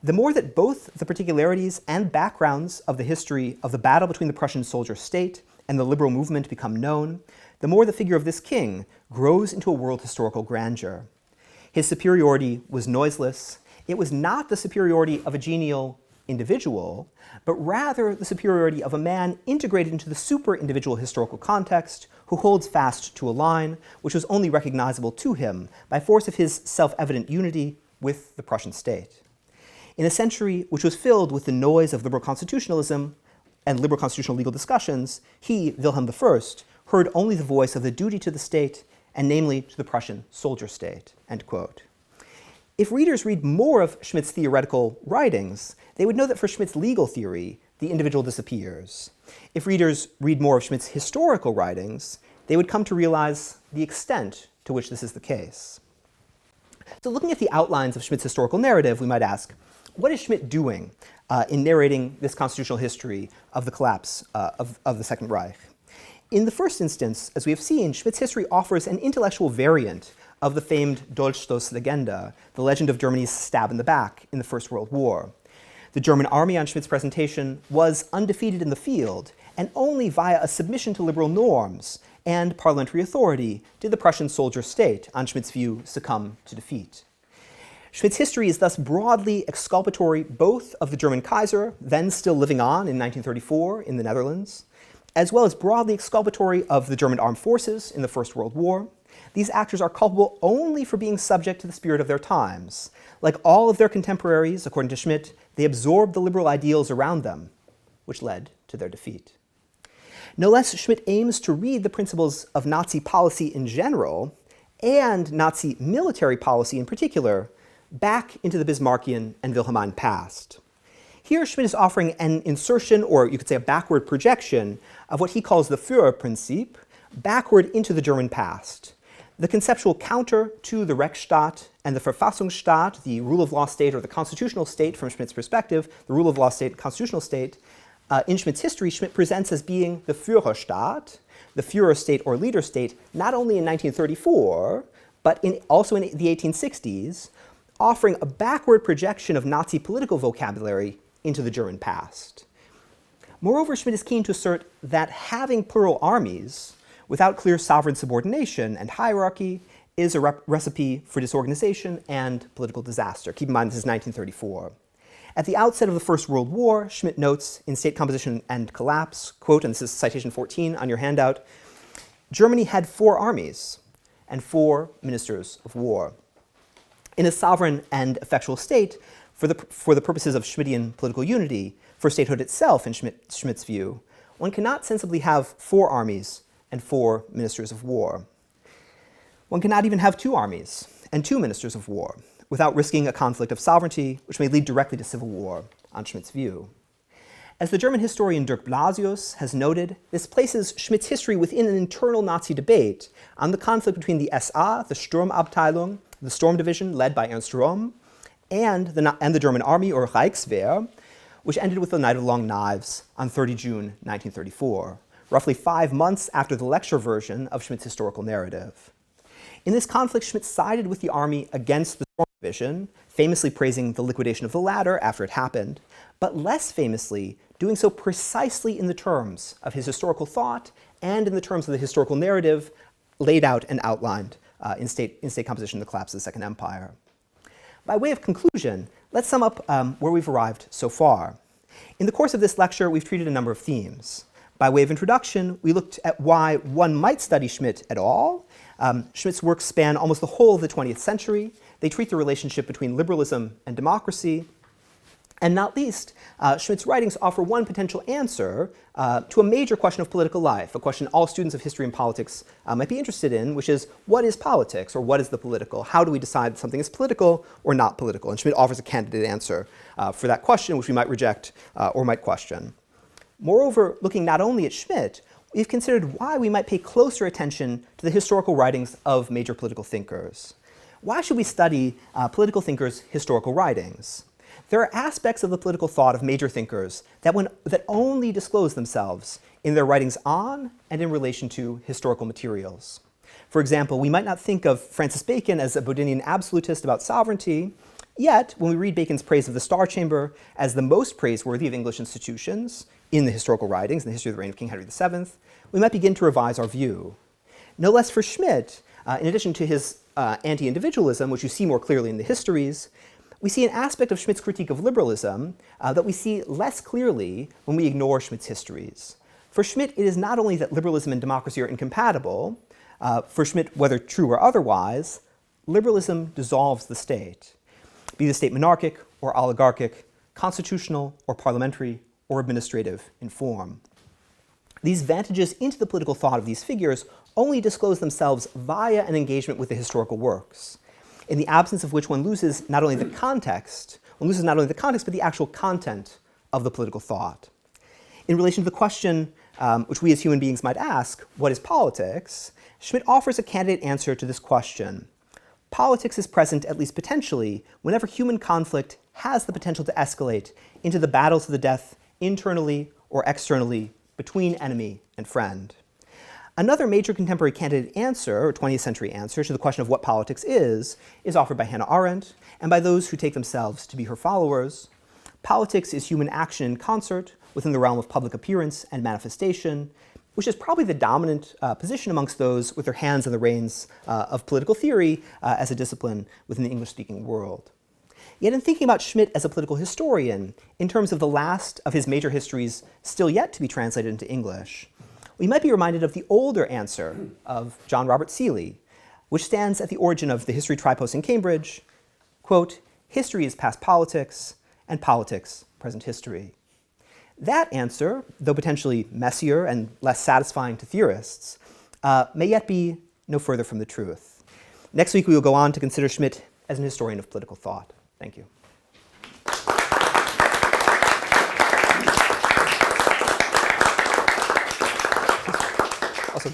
The more that both the particularities and backgrounds of the history of the battle between the Prussian soldier state and the liberal movement become known, the more the figure of this king grows into a world historical grandeur. His superiority was noiseless. It was not the superiority of a genial individual, but rather the superiority of a man integrated into the super-individual historical context who holds fast to a line which was only recognizable to him by force of his self-evident unity with the Prussian state. In a century which was filled with the noise of liberal constitutionalism and liberal constitutional legal discussions, he, Wilhelm I, heard only the voice of the duty to the state, and namely to the Prussian soldier state, end quote. If readers read more of Schmitt's theoretical writings, they would know that for Schmitt's legal theory, the individual disappears. If readers read more of Schmitt's historical writings, they would come to realize the extent to which this is the case. So looking at the outlines of Schmitt's historical narrative, we might ask, what is Schmitt doing in narrating this constitutional history of the collapse of the Second Reich? In the first instance, as we have seen, Schmitt's history offers an intellectual variant of the famed Dolchstoßlegende, the legend of Germany's stab in the back in the First World War. The German army on Schmitt's presentation was undefeated in the field, and only via a submission to liberal norms and parliamentary authority did the Prussian soldier state, on Schmitt's view, succumb to defeat. Schmitt's history is thus broadly exculpatory both of the German Kaiser, then still living on in 1934 in the Netherlands, as well as broadly exculpatory of the German armed forces in the First World War. These actors are culpable only for being subject to the spirit of their times. Like all of their contemporaries, according to Schmitt, they absorbed the liberal ideals around them, which led to their defeat. No less, Schmitt aims to read the principles of Nazi policy in general and Nazi military policy in particular back into the Bismarckian and Wilhelmine past. Here, Schmitt is offering an insertion, or you could say a backward projection, of what he calls the Führerprinzip, backward into the German past. The conceptual counter to the Rechtsstaat and the Verfassungsstaat, the rule of law state or the constitutional state from Schmitt's perspective, the rule of law state, constitutional state, in Schmitt's history, Schmitt presents as being the Führerstaat, the Führer state or leader state, not only in 1934, but also in the 1860s, offering a backward projection of Nazi political vocabulary into the German past. Moreover, Schmitt is keen to assert that having plural armies without clear sovereign subordination and hierarchy is a recipe for disorganization and political disaster. Keep in mind, this is 1934. At the outset of the First World War, Schmitt notes in State Composition and Collapse, quote, and this is citation 14 on your handout, Germany had 4 armies and 4 ministers of war. In a sovereign and effectual state, for the purposes of Schmittian political unity, for statehood itself in Schmitt's view, one cannot sensibly have 4 armies and 4 ministers of war. One cannot even have 2 armies and 2 ministers of war without risking a conflict of sovereignty, which may lead directly to civil war, on Schmitt's view. As the German historian Dirk Blasius has noted, this places Schmitt's history within an internal Nazi debate on the conflict between the SA, the Sturmabteilung, the Storm Division led by Ernst Röhm, and the German Army, or Reichswehr, which ended with the Night of Long Knives on 30 June 1934, roughly 5 months after the lecture version of Schmitt's historical narrative. In this conflict, Schmitt sided with the army against the Storm Division, famously praising the liquidation of the latter after it happened, but less famously doing so precisely in the terms of his historical thought and in the terms of the historical narrative laid out and outlined in State Composition, The Collapse of the Second Empire. By way of conclusion, let's sum up where we've arrived so far. In the course of this lecture, we've treated a number of themes. By way of introduction, we looked at why one might study Schmitt at all. Schmitt's works span almost the whole of the 20th century. They treat the relationship between liberalism and democracy. And not least, Schmitt's writings offer one potential answer to a major question of political life, a question all students of history and politics might be interested in, which is, what is politics, or what is the political? How do we decide that something is political or not political? And Schmitt offers a candidate answer for that question, which we might reject or might question. Moreover, looking not only at Schmitt, we've considered why we might pay closer attention to the historical writings of major political thinkers. Why should we study political thinkers' historical writings? There are aspects of the political thought of major thinkers that only disclose themselves in their writings on and in relation to historical materials. For example, we might not think of Francis Bacon as a Bodinian absolutist about sovereignty, yet when we read Bacon's praise of the Star Chamber as the most praiseworthy of English institutions in the historical writings, in the history of the reign of King Henry VII, we might begin to revise our view. No less for Schmitt, in addition to his anti-individualism, which you see more clearly in the histories, we see an aspect of Schmitt's critique of liberalism that we see less clearly when we ignore Schmitt's histories. For Schmitt, it is not only that liberalism and democracy are incompatible. For Schmitt, whether true or otherwise, liberalism dissolves the state. Be the state monarchic or oligarchic, constitutional or parliamentary or administrative in form. These vantages into the political thought of these figures only disclose themselves via an engagement with the historical works, in the absence of which one loses not only the context, but the actual content of the political thought. In relation to the question which we as human beings might ask, what is politics? Schmitt offers a candidate answer to this question. Politics is present, at least potentially, whenever human conflict has the potential to escalate into the battles to the death internally or externally between enemy and friend. Another major contemporary candidate answer, or 20th century answer, to the question of what politics is offered by Hannah Arendt and by those who take themselves to be her followers. Politics is human action in concert within the realm of public appearance and manifestation, which is probably the dominant position amongst those with their hands on the reins of political theory as a discipline within the English-speaking world. Yet in thinking about Schmitt as a political historian, in terms of the last of his major histories still yet to be translated into English, we might be reminded of the older answer of John Robert Seeley, which stands at the origin of the history tripos in Cambridge, quote, history is past politics, and politics present history. That answer, though potentially messier and less satisfying to theorists, may yet be no further from the truth. Next week we will go on to consider Schmitt as an historian of political thought. Thank you. Also,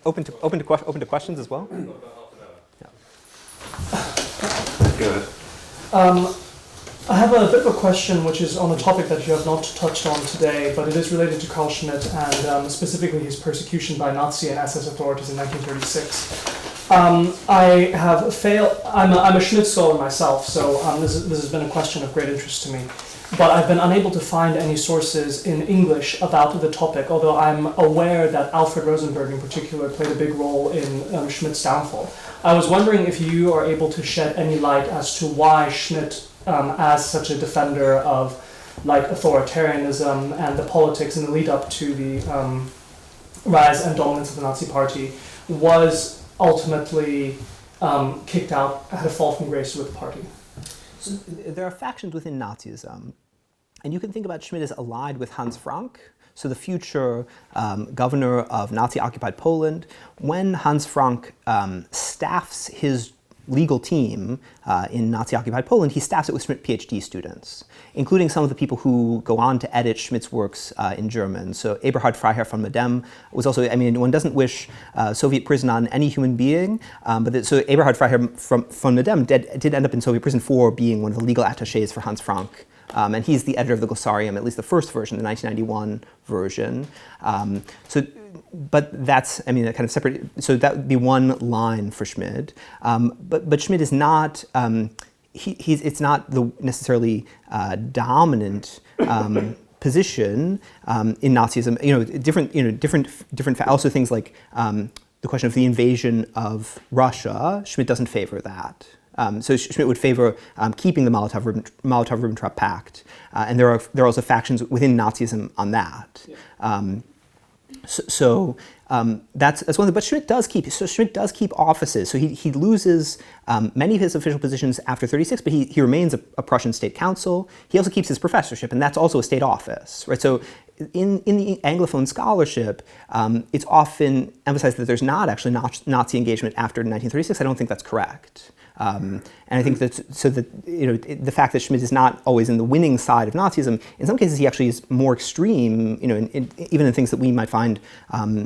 open to questions as well. Yeah. Good. I have a bit of a question which is on a topic that you have not touched on today, but it is related to Carl Schmitt and specifically his persecution by Nazi and SS authorities in 1936. I'm a Schmitt scholar myself, so this has been a question of great interest to me. But I've been unable to find any sources in English about the topic, although I'm aware that Alfred Rosenberg in particular played a big role in Schmitt's downfall. I was wondering if you are able to shed any light as to why Schmitt, as such a defender of authoritarianism and the politics in the lead up to the rise and dominance of the Nazi Party, was ultimately kicked out, had a fall from grace with the party. So there are factions within Nazism, and you can think about Schmitt as allied with Hans Frank, so the future governor of Nazi-occupied Poland. When Hans Frank staffs his legal team in Nazi-occupied Poland, he staffs it with Schmitt PhD students, including some of the people who go on to edit Schmitt's works in German. So Eberhard Freiherr von Medem was also, one doesn't wish Soviet prison on any human being, so Eberhard Freiherr von Medem did end up in Soviet prison for being one of the legal attachés for Hans Frank. And he's the editor of the Glossarium, at least the first version, the 1991 version. But that's, kind of separate. So that would be one line for Schmitt. But Schmitt is not. It's not the necessarily dominant position in Nazism. Different. Also things like the question of the invasion of Russia. Schmitt doesn't favor that. So Schmitt would favor keeping the Molotov-Ribbentrop Pact, and there are also factions within Nazism on that. Yeah. That's one thing. But Schmitt does keep offices. So he loses many of his official positions after 36, but he remains a Prussian state council. He also keeps his professorship, and that's also a state office, right? So in the Anglophone scholarship, it's often emphasized that there's not actually Nazi engagement after 1936. I don't think that's correct. And I think that the fact that Schmitt is not always in the winning side of Nazism, in some cases he actually is more extreme, even in things that we might find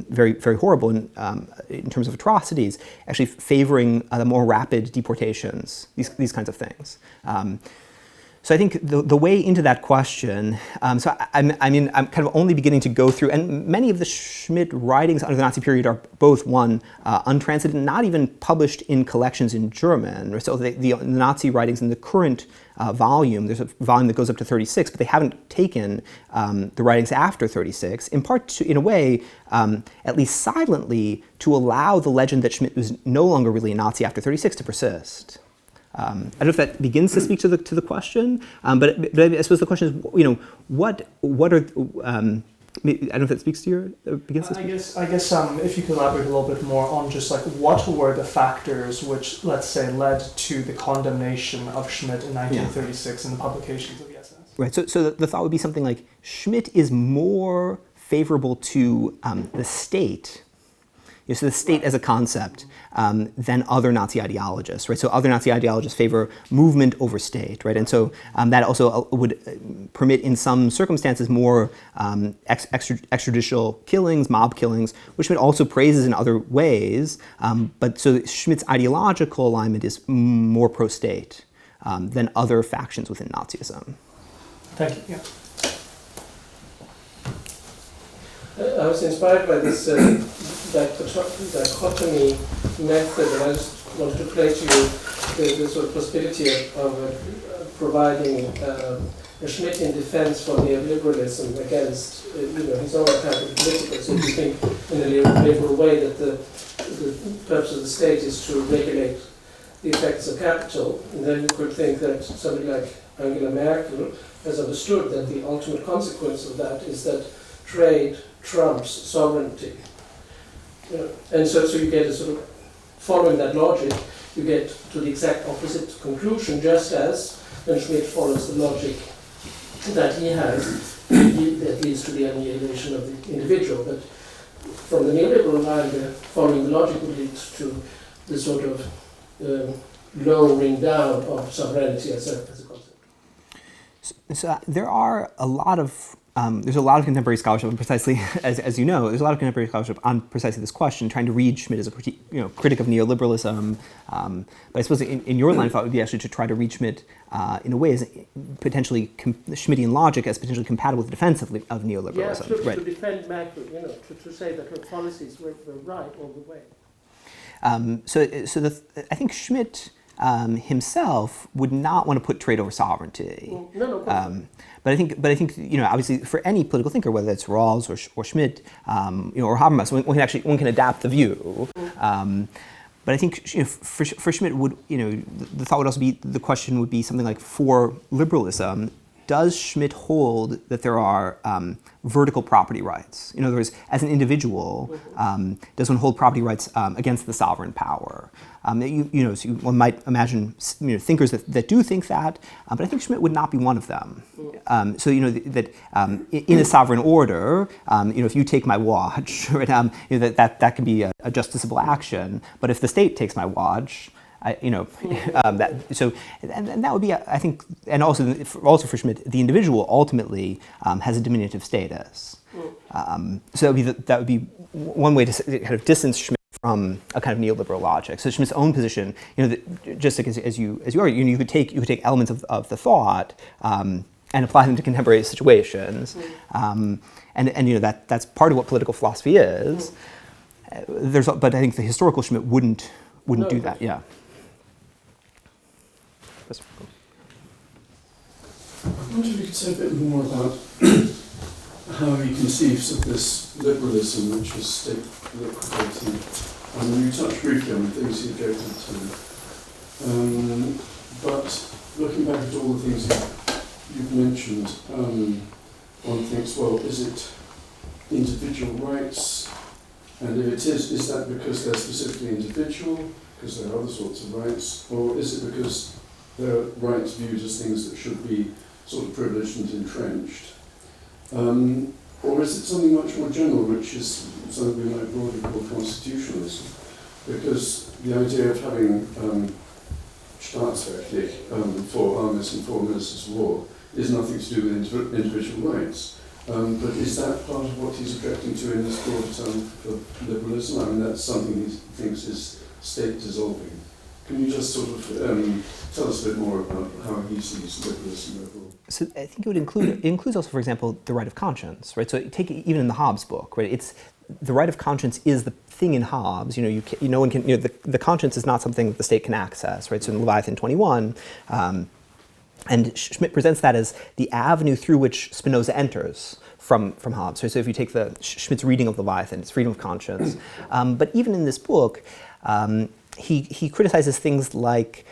very, very horrible in terms of atrocities, actually favoring the more rapid deportations, these kinds of things. So I think the way into that question, I'm kind of only beginning to go through, and many of the Schmitt writings under the Nazi period are both, one, untranslated, and not even published in collections in German. So the Nazi writings in the current volume, there's a volume that goes up to 36, but they haven't taken the writings after 36, in part, in a way, at least silently, to allow the legend that Schmitt was no longer really a Nazi after 36 to persist. I don't know if that begins to speak to the question, but I suppose the question is, what are I don't know if that speaks to your begins to speak. I guess if you could elaborate a little bit more on just like what were the factors which, let's say, led to the condemnation of Schmitt in 1936 and the publications of the essays. Right. So the thought would be something like Schmitt is more favorable to the state. So the state as a concept than other Nazi ideologists, right? So other Nazi ideologists favor movement over state, right? And so that also would permit, in some circumstances, more extrajudicial killings, mob killings, which Schmitt also praises in other ways. But so Schmitt's ideological alignment is more pro-state than other factions within Nazism. Thank you. Yeah. I was inspired by this dichotomy method, and I just wanted to play to you the sort of possibility of providing a Schmittian defense for neoliberalism against his own kind of political. So if you think in a neoliberal way that the purpose of the state is to regulate the effects of capital, and then you could think that somebody like Angela Merkel has understood that the ultimate consequence of that is that trade trumps sovereignty. And so you get a sort of, following that logic, you get to the exact opposite conclusion, just as when Schmitt follows the logic that he has, that leads to the annihilation of the individual. But from the neoliberal line, following the logic would lead to the sort of lowering down of sovereignty as a concept. So there are a lot of there's a lot of contemporary scholarship, and precisely as you know, there's a lot of contemporary scholarship on precisely this question, trying to read Schmitt as a critic of neoliberalism. But I suppose in your line of thought would be actually to try to read Schmitt in a way as potentially Schmittian logic as potentially compatible with the defense of neoliberalism. Yeah, absolutely. Right. To defend Merkel, to say that her policies were right all the way. I think Schmitt himself would not want to put trade over sovereignty. No. But I think obviously for any political thinker, whether it's Rawls or Schmitt or Habermas, one can adapt the view. But I think for Schmitt the thought would also be, the question would be something like, for liberalism, does Schmitt hold that there are vertical property rights? In other words, as an individual, does one hold property rights against the sovereign power? So one might imagine thinkers that do think that, but I think Schmitt would not be one of them. That in a sovereign order, if you take my watch, right, that can be a justiciable action. But if the state takes my watch, that would be, I think, and also for Schmitt, the individual ultimately has a diminutive status. So that would be one way to kind of distance Schmitt from a kind of neoliberal logic. So Schmitt's own position, just like as you are, you could take elements of the thought and apply them to contemporary situations, and that's part of what political philosophy is. But I think the historical Schmitt wouldn't do that. Yeah. I wonder if you could say a bit more about how he conceives of this liberalism, which is state liquidating. You touched briefly on the things he objected to. But looking back at all the things you've mentioned, one thinks, well, is it individual rights? And if it is that because they're specifically individual, because there are other sorts of rights, or is it because they're rights viewed as things that should be sort of privileged and entrenched? Or is it something much more general, which is something we might broadly call constitutionalism? Because the idea of having Staatsrechtlich for armies and for ministers of war is nothing to do with individual rights. But is that part of what he's objecting to in this broader term of liberalism? I mean, that's something he thinks is state dissolving. Can you just sort of tell us a bit more about how he sees liberalism overall? So I think it includes also, for example, the right of conscience, right? So take it even in the Hobbes book, right? It's the right of conscience is the thing in Hobbes. No one can. The conscience is not something that the state can access, right? So in Leviathan 21. And Schmitt presents that as the avenue through which Spinoza enters from Hobbes. So if you take Schmitt's reading of Leviathan, it's freedom of conscience. But even in this book, he criticizes things like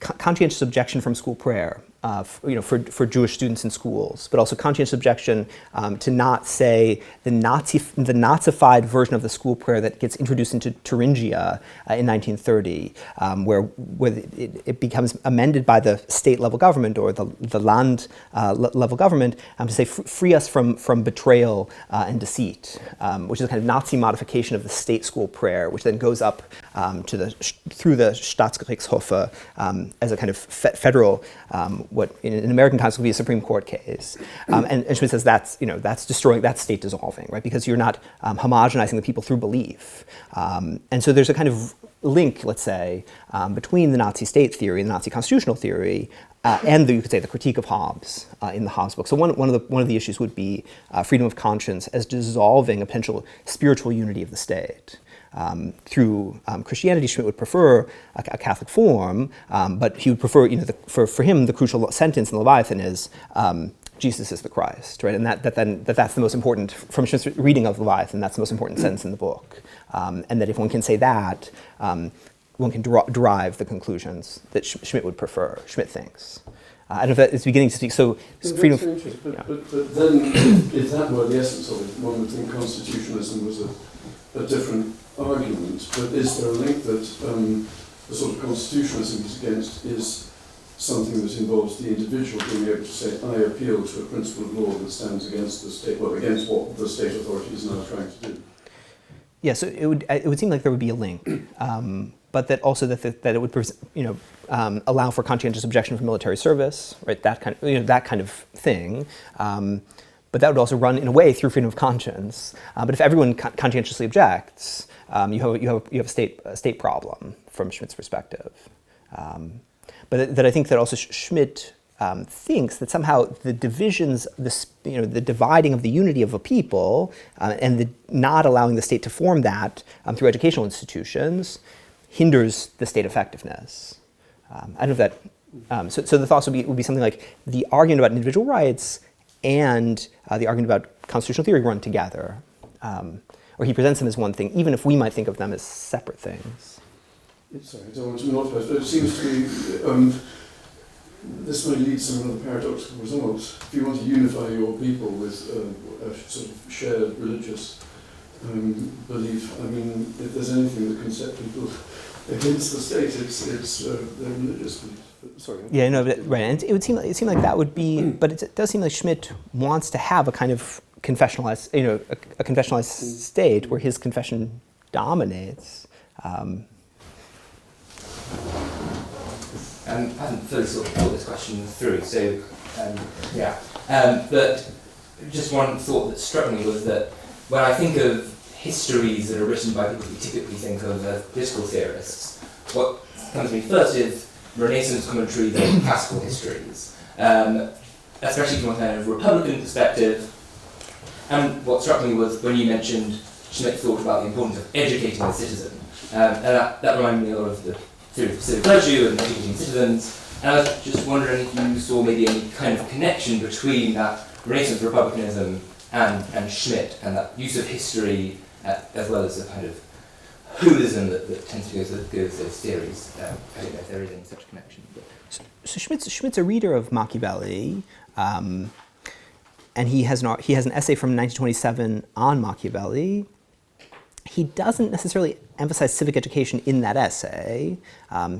conscientious objection from school prayer, for Jewish students in schools, but also conscientious objection to not say the Nazified version of the school prayer that gets introduced into Thuringia in 1930, where it becomes amended by the state level government or the land level government to say free us from betrayal and deceit, which is a kind of Nazi modification of the state school prayer, which then goes up through the Staatsgerichtshofe as a kind of federal. What in American times would be a Supreme Court case, and Schmitt says that's destroying, that's state dissolving, right? Because you're not homogenizing the people through belief, and so there's a kind of link, let's say, between the Nazi state theory and the Nazi constitutional theory, and you could say the critique of Hobbes in the Hobbes book. So one of the issues would be freedom of conscience as dissolving a potential spiritual unity of the state. Through Christianity, Schmitt would prefer a Catholic form, but he would prefer, for him, the crucial sentence in the Leviathan is Jesus is the Christ, right? And that's the most important, from Schmitt's reading of Leviathan, that's the most important sentence in the book. And that if one can say that, one can derive the conclusions that Schmitt would prefer, Schmitt thinks. I don't know if that is beginning to speak, so freedom of... But then, if that were the essence of it, one would think constitutionalism was a different argument, but is there a link that the sort of constitutionalism is against is something that involves the individual being able to say, I appeal to a principle of law that stands against the state, well, against what the state authority is now trying to do? Yeah, so it would seem like there would be a link, but that also that it would allow for conscientious objection from military service, right? That kind of thing. But that would also run in a way through freedom of conscience. But if everyone conscientiously objects, you have a state problem from Schmitt's perspective. But that I think that also Schmitt thinks that somehow the divisions, the dividing of the unity of a people, and the not allowing the state to form that through educational institutions, hinders the state effectiveness. I don't know if that. So the thoughts would be something like the argument about individual rights and the argument about constitutional theory run together. Or he presents them as one thing, even if we might think of them as separate things. Sorry, I don't want to monopolize, but it seems to me this may lead to some rather paradoxical results. If you want to unify your people with a sort of shared religious belief, I mean, if there's anything that can set people against the state, it's their religious belief. Sorry. Yeah, no, but, right, and it would seem like that would be, but it does seem like Schmitt wants to have a kind of confessionalized, a confessionalized state where his confession dominates. I haven't fully sort of thought this question through, so but just one thought that struck me was that when I think of histories that are written by people we typically think of as political theorists, what comes to me first is Renaissance commentaries on classical histories, especially from a kind of Republican perspective. And what struck me was when you mentioned Schmitt thought about the importance of educating the citizen, and that reminded me a lot of the theory of civic virtue and educating citizens. And I was just wondering if you saw maybe any kind of connection between that Renaissance republicanism and Schmitt and that use of history as well as the kind of holism that tends to go with those theories. I don't know if there is any such connection. So Schmitt's a reader of Machiavelli, and he has an essay from 1927 on Machiavelli. He doesn't necessarily emphasize civic education in that essay.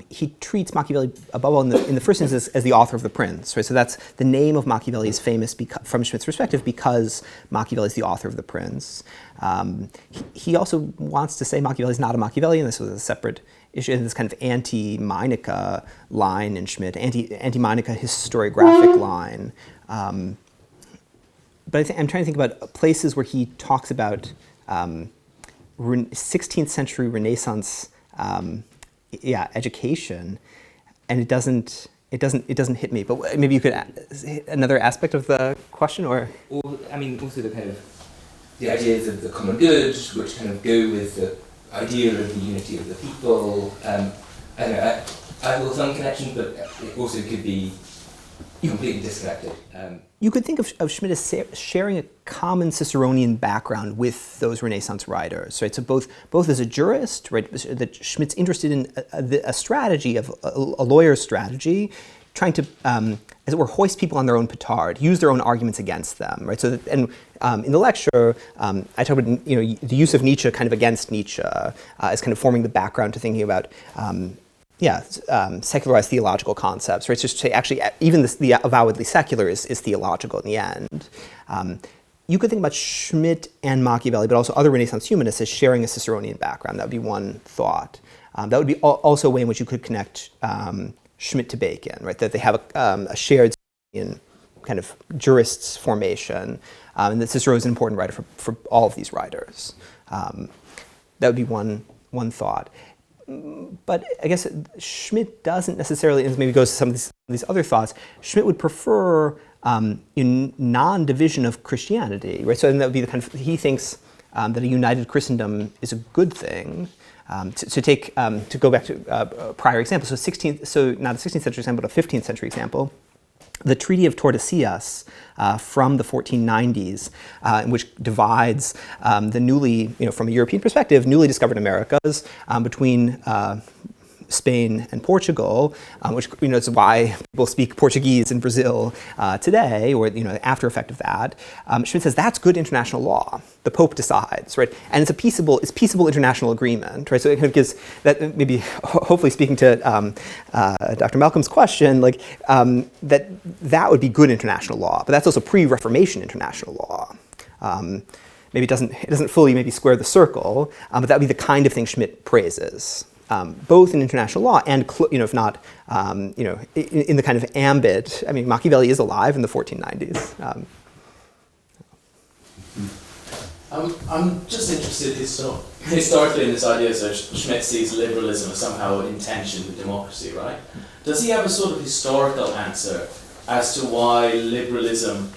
He treats Machiavelli above all in the first instance as the author of The Prince, right? So that's the name of Machiavelli is famous from Schmitt's perspective because Machiavelli is the author of The Prince. He also wants to say Machiavelli is not a Machiavellian. This was a separate issue, this kind of anti-Meinecke line in Schmitt, anti-Meinecke historiographic line. But I'm trying to think about places where he talks about 16th century Renaissance education, and it doesn't hit me. But maybe you could another aspect of the question, or I mean, also the kind of the ideas of the common good, which kind of go with the idea of the unity of the people. I don't know. I will some connection, but it also could be completely disconnected. You could think of Schmitt as sharing a common Ciceronian background with those Renaissance writers, right? So both as a jurist, right, that Schmitt's interested in a strategy of a lawyer's strategy, trying to, as it were, hoist people on their own petard, use their own arguments against them, right? So, in the lecture, I talk about the use of Nietzsche kind of against Nietzsche as kind of forming the background to thinking about secularized theological concepts, right? So just to say, actually, even the avowedly secular is theological in the end. You could think about Schmitt and Machiavelli, but also other Renaissance humanists as sharing a Ciceronian background. That would be one thought. That would be also a way in which you could connect Schmitt to Bacon, right? That they have a shared kind of jurists formation, and that Cicero is an important writer for all of these writers. That would be one thought. But I guess Schmitt doesn't necessarily, and maybe goes to some of these other thoughts, Schmitt would prefer in non-division of Christianity, right? So then that would be the kind of, he thinks that a united Christendom is a good thing. To go back to prior examples, so not a 16th century example, but a 15th century example, the Treaty of Tordesillas from the 1490s, which divides the newly, from a European perspective, newly discovered Americas between Spain and Portugal, which is why people speak Portuguese in Brazil today, or after effect of that. Schmitt says that's good international law. The Pope decides, right? And it's peaceable international agreement, right? So it kind of gives that, maybe hopefully speaking to Dr. Malcolm's question, like that would be good international law, but that's also pre-Reformation international law. Maybe it doesn't fully maybe square the circle, but that would be the kind of thing Schmitt praises. Both in international law and, if not, in the kind of ambit. I mean, Machiavelli is alive in the 1490s. I'm just interested historically in this idea that Schmitt sees liberalism as somehow in tension with democracy, right? Does he have a sort of historical answer as to why liberalism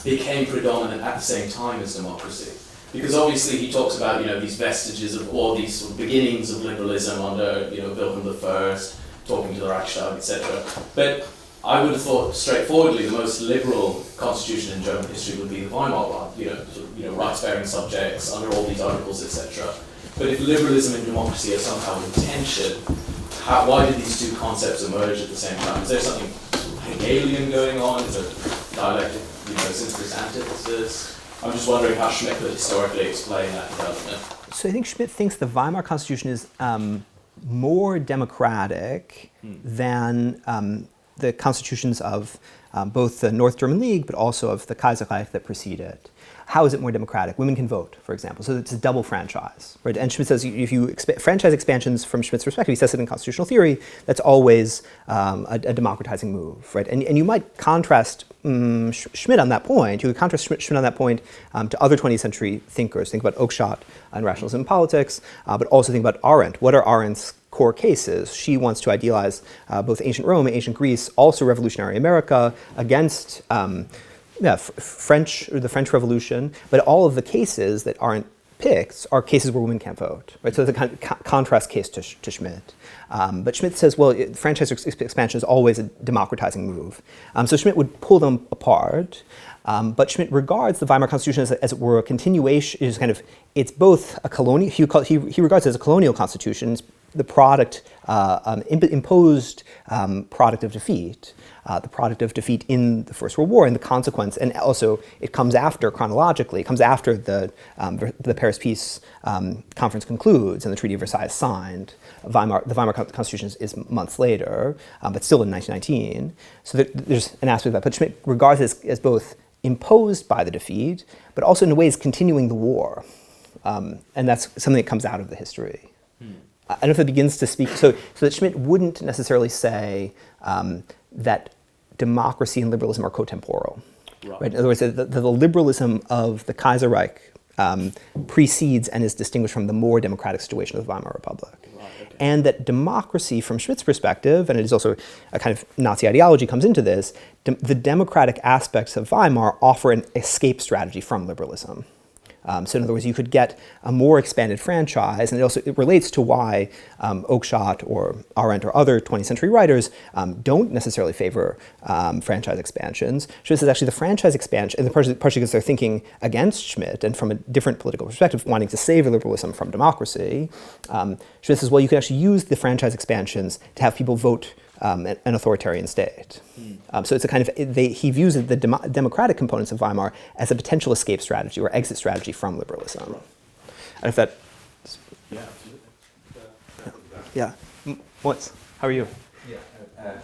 became predominant at the same time as democracy? Because obviously he talks about these vestiges of all these sort of beginnings of liberalism under Wilhelm I, talking to the Reichstag, etc. But I would have thought straightforwardly the most liberal constitution in German history would be the Weimar one, rights-bearing subjects under all these articles, etc. But if liberalism and democracy are somehow in tension, why did these two concepts emerge at the same time? Is there something sort of Hegelian going on? Is there dialectic, synthesis, antithesis? I'm just wondering how Schmitt could historically explain that development. So I think Schmitt thinks the Weimar Constitution is more democratic than the constitutions of both the North German League, but also of the Kaiserreich that precede it. How is it more democratic? Women can vote, for example. So it's a double franchise, right? And Schmitt says if you franchise expansions from Schmitt's perspective, he says it in constitutional theory, that's always a democratizing move, right? And you might contrast Schmitt on that point. You could contrast Schmitt on that point to other 20th century thinkers. Think about Oakeshott and rationalism in politics, but also think about Arendt. What are Arendt's core cases? She wants to idealize both ancient Rome and ancient Greece, also revolutionary America, against the French Revolution, but all of the cases that Arendt picks are cases where women can't vote, right? So it's a kind of contrast case to Schmitt. But Schmitt says, well, franchise expansion is always a democratizing move. So Schmitt would pull them apart, but Schmitt regards the Weimar Constitution as it were a continuation, it's both a colonial, he regards it as a colonial constitution, it's the product, imposed product of defeat, the product of defeat in the First World War, and the consequence, and also it comes after, chronologically, it comes after the Paris Peace Conference concludes and the Treaty of Versailles is signed. The Weimar Constitution is months later, but still in 1919. So there's an aspect of that. But Schmitt regards it as both imposed by the defeat, but also in ways continuing the war. And that's something that comes out of the history. I don't know if it begins to speak, so that Schmitt wouldn't necessarily say that democracy and liberalism are cotemporal. Right? In other words, the liberalism of the Kaiserreich precedes and is distinguished from the more democratic situation of the Weimar Republic. And that democracy, from Schmitt's perspective, and it is also a kind of Nazi ideology comes into this, the democratic aspects of Weimar offer an escape strategy from liberalism. So in other words, you could get a more expanded franchise, and it relates to why Oakeshott or Arendt or other 20th century writers don't necessarily favor franchise expansions. Schmitt says actually the franchise expansion, and partially because they're thinking against Schmitt and from a different political perspective, wanting to save liberalism from democracy. Schmitt says, well, you could actually use the franchise expansions to have people vote an authoritarian state. So it's a kind of, he views the democratic components of Weimar as a potential escape strategy or exit strategy from liberalism. I don't know if that... Yeah, Yeah. What? How are you? Yeah.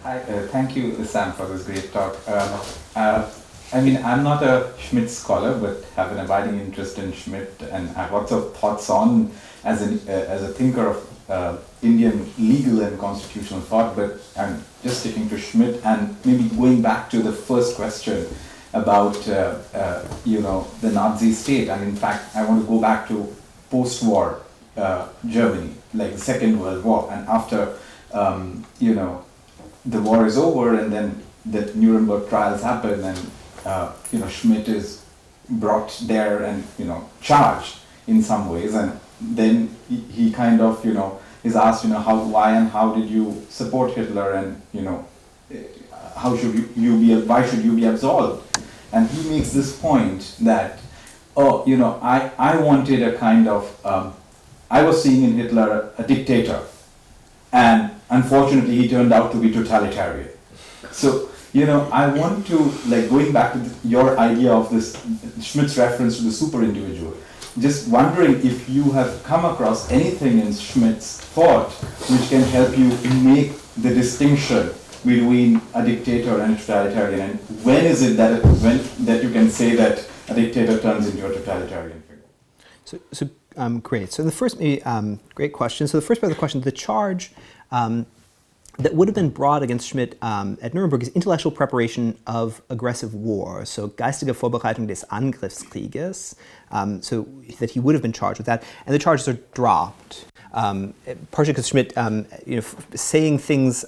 Hi. Thank you, Sam, for this great talk. I mean, I'm not a Schmitt scholar, but have an abiding interest in Schmitt, and I have lots of thoughts on as a thinker of Indian legal and constitutional thought. But I'm just sticking to Schmitt and maybe going back to the first question about the Nazi state. And in fact, I want to go back to post-war Germany, like the Second World War, and after the war is over, and then the Nuremberg trials happen, and Schmitt is brought there and charged in some ways, and then he kind of is asked why did you support Hitler, and why should you be absolved, and he makes this point that I wanted a kind of I was seeing in Hitler a dictator, and unfortunately he turned out to be totalitarian. So I want to, going back to your idea of this Schmitt's reference to the super individual, just wondering if you have come across anything in Schmitt's thought which can help you make the distinction between a dictator and a totalitarian, and when is it that you can say that a dictator turns into a totalitarian figure? So great. So the first, great question. So the first part of the question, the charge that would have been brought against Schmitt at Nuremberg is intellectual preparation of aggressive war. So geistige Vorbereitung des Angriffskrieges. So that he would have been charged with that, and the charges are dropped. Partially because Schmitt, saying things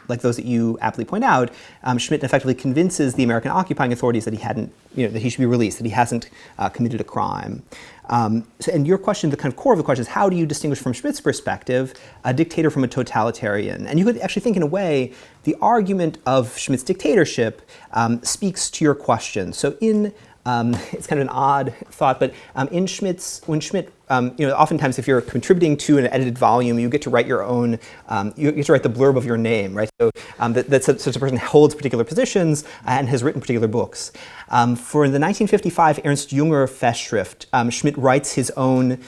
like those that you aptly point out, Schmitt effectively convinces the American occupying authorities that he hadn't, that he should be released, that he hasn't committed a crime. And your question, the kind of core of the question is, how do you distinguish from Schmitt's perspective a dictator from a totalitarian? And you could actually think, in a way, the argument of Schmitt's dictatorship speaks to your question. So it's kind of an odd thought, but when Schmitt, oftentimes if you're contributing to an edited volume, you get to write your own, you get to write the blurb of your name, right? So that such a person holds particular positions and has written particular books. For the 1955 Ernst Junger Festschrift, Schmitt writes his own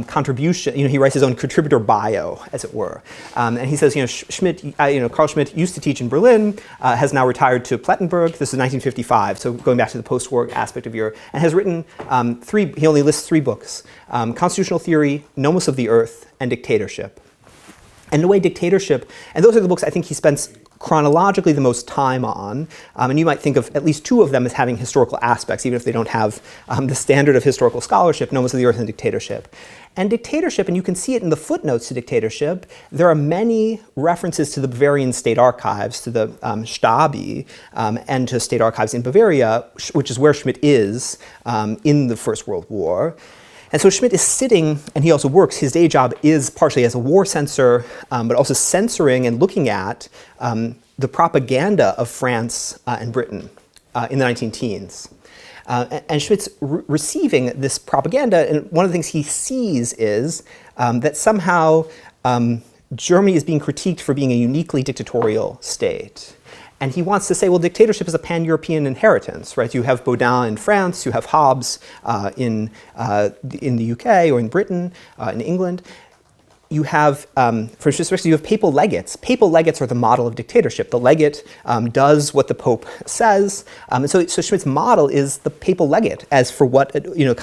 contribution, he writes his own contributor bio, as it were. And he says, Schmitt, Carl Schmitt used to teach in Berlin, has now retired to Plettenberg. This is 1955, so going back to the post-war aspect of and has written he only lists 3 books, Constitutional Theory, Nomos of the Earth, and Dictatorship. And in a way, Dictatorship, and those are the books I think he spends chronologically the most time on, and you might think of at least 2 of them as having historical aspects, even if they don't have the standard of historical scholarship, Nomos of the Earth and Dictatorship. And Dictatorship, and you can see it in the footnotes to Dictatorship, there are many references to the Bavarian state archives, to the Stabi, and to state archives in Bavaria, which is where Schmitt is in the First World War. And so Schmitt is sitting, and he also works, his day job is partially as a war censor, but also censoring and looking at the propaganda of France and Britain in the 19-teens. And Schmitt's receiving this propaganda, and one of the things he sees is that somehow Germany is being critiqued for being a uniquely dictatorial state. And he wants to say, well, dictatorship is a pan-European inheritance, right? You have Baudin in France, you have Hobbes in the UK or in Britain, in England. You have, for Schmitt, you have papal legates. Papal legates are the model of dictatorship. The legate does what the Pope says. And so Schmitt's model is the papal legate as for what,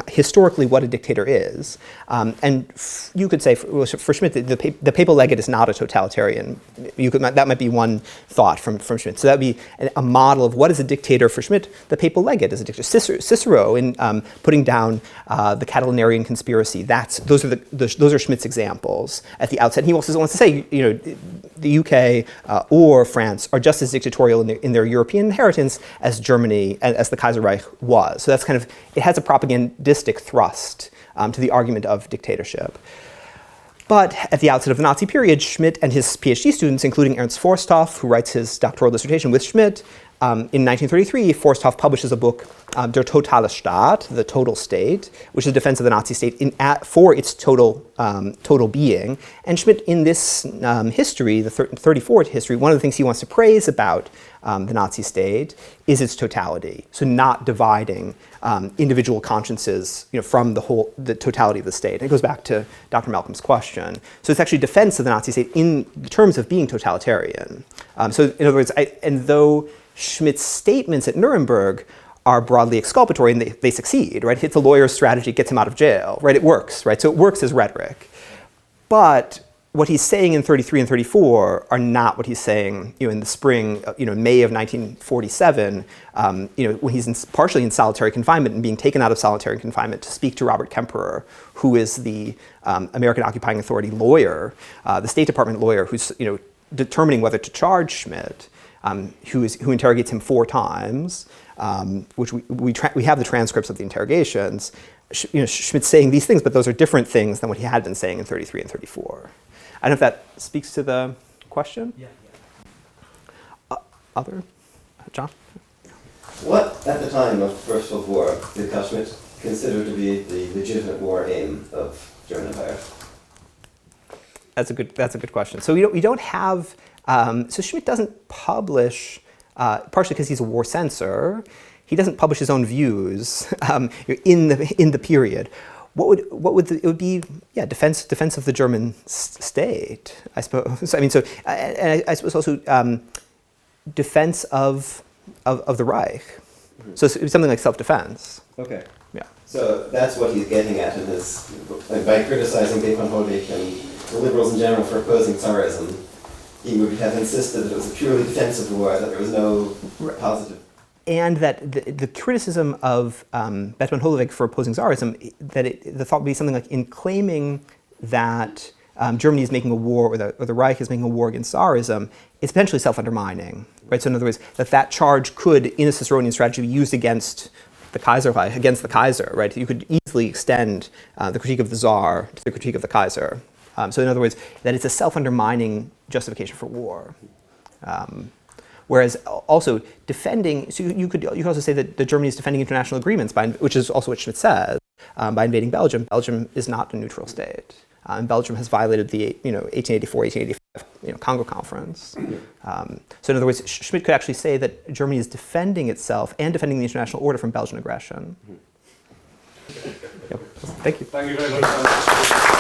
historically what a dictator is. And you could say, for Schmitt, the papal legate is not a totalitarian. That might be one thought from Schmitt. So that would be a model of what is a dictator for Schmitt. The papal legate is a dictator. Cicero, in putting down the Catilinarian conspiracy, those are Schmitt's examples at the outset. He also wants to say, the UK or France are just as dictatorial in their European inheritance as Germany, as the Kaiserreich was. So that's kind of, it has a propagandistic thrust to the argument of dictatorship. But at the outset of the Nazi period, Schmitt and his PhD students, including Ernst Forsthoff, who writes his doctoral dissertation with Schmitt, in 1933, Forsthoff publishes a book, Der totale Staat, the total state, which is a defense of the Nazi state for its total being. And Schmitt, in this history, the 34 history, one of the things he wants to praise about the Nazi state is its totality. So not dividing individual consciences, from the totality of the state. And it goes back to Dr. Malcolm's question. So it's actually defense of the Nazi state in terms of being totalitarian. So in other words, though Schmitt's statements at Nuremberg are broadly exculpatory and they succeed, right? It's a lawyer's strategy, gets him out of jail, right? It works, right? So it works as rhetoric. But what he's saying in 33 and 34 are not what he's saying, in the spring, May of 1947, when he's partially in solitary confinement and being taken out of solitary confinement to speak to Robert Kemperer, who is the American Occupying Authority lawyer, the State Department lawyer who's, determining whether to charge Schmitt. Who interrogates him 4 times, which we have the transcripts of the interrogations. Schmitt's saying these things, but those are different things than what he had been saying in 33 and 34. I don't know if that speaks to the question. Yeah. Other? John? What, at the time of the First World War, did Carl Schmitt consider to be the legitimate war aim of German Empire? That's a good question. So we don't have. So Schmitt doesn't publish, partially because he's a war censor. He doesn't publish his own views in the period. It would be defense of the German state, I suppose. I mean, so and I suppose also defense of the Reich. Mm-hmm. So it's something like self-defense. Okay. Yeah. So that's what he's getting at in his, by criticizing Bethmann Holdych and the liberals in general for opposing Tsarism. He would have insisted that it was a purely defensive war, that there was no positive. And that the criticism of Bethmann Holdych for opposing Tsarism, the thought would be something like, in claiming that Germany is making a war, or the Reich is making a war against Tsarism, it's potentially self-undermining, right? So in other words, that charge could, in a Ciceronian strategy, be used against the Kaiserreich, against the Kaiser, right? You could easily extend the critique of the Tsar to the critique of the Kaiser. So in other words, that it's a self-undermining justification for war. Whereas also defending, so you could also say that Germany is defending international agreements, which is also what Schmitt says, by invading Belgium. Belgium is not a neutral state. And Belgium has violated the 1884, 1885 Congo Conference. So in other words, Schmitt could actually say that Germany is defending itself and defending the international order from Belgian aggression. Yep. Thank you. Thank you very much.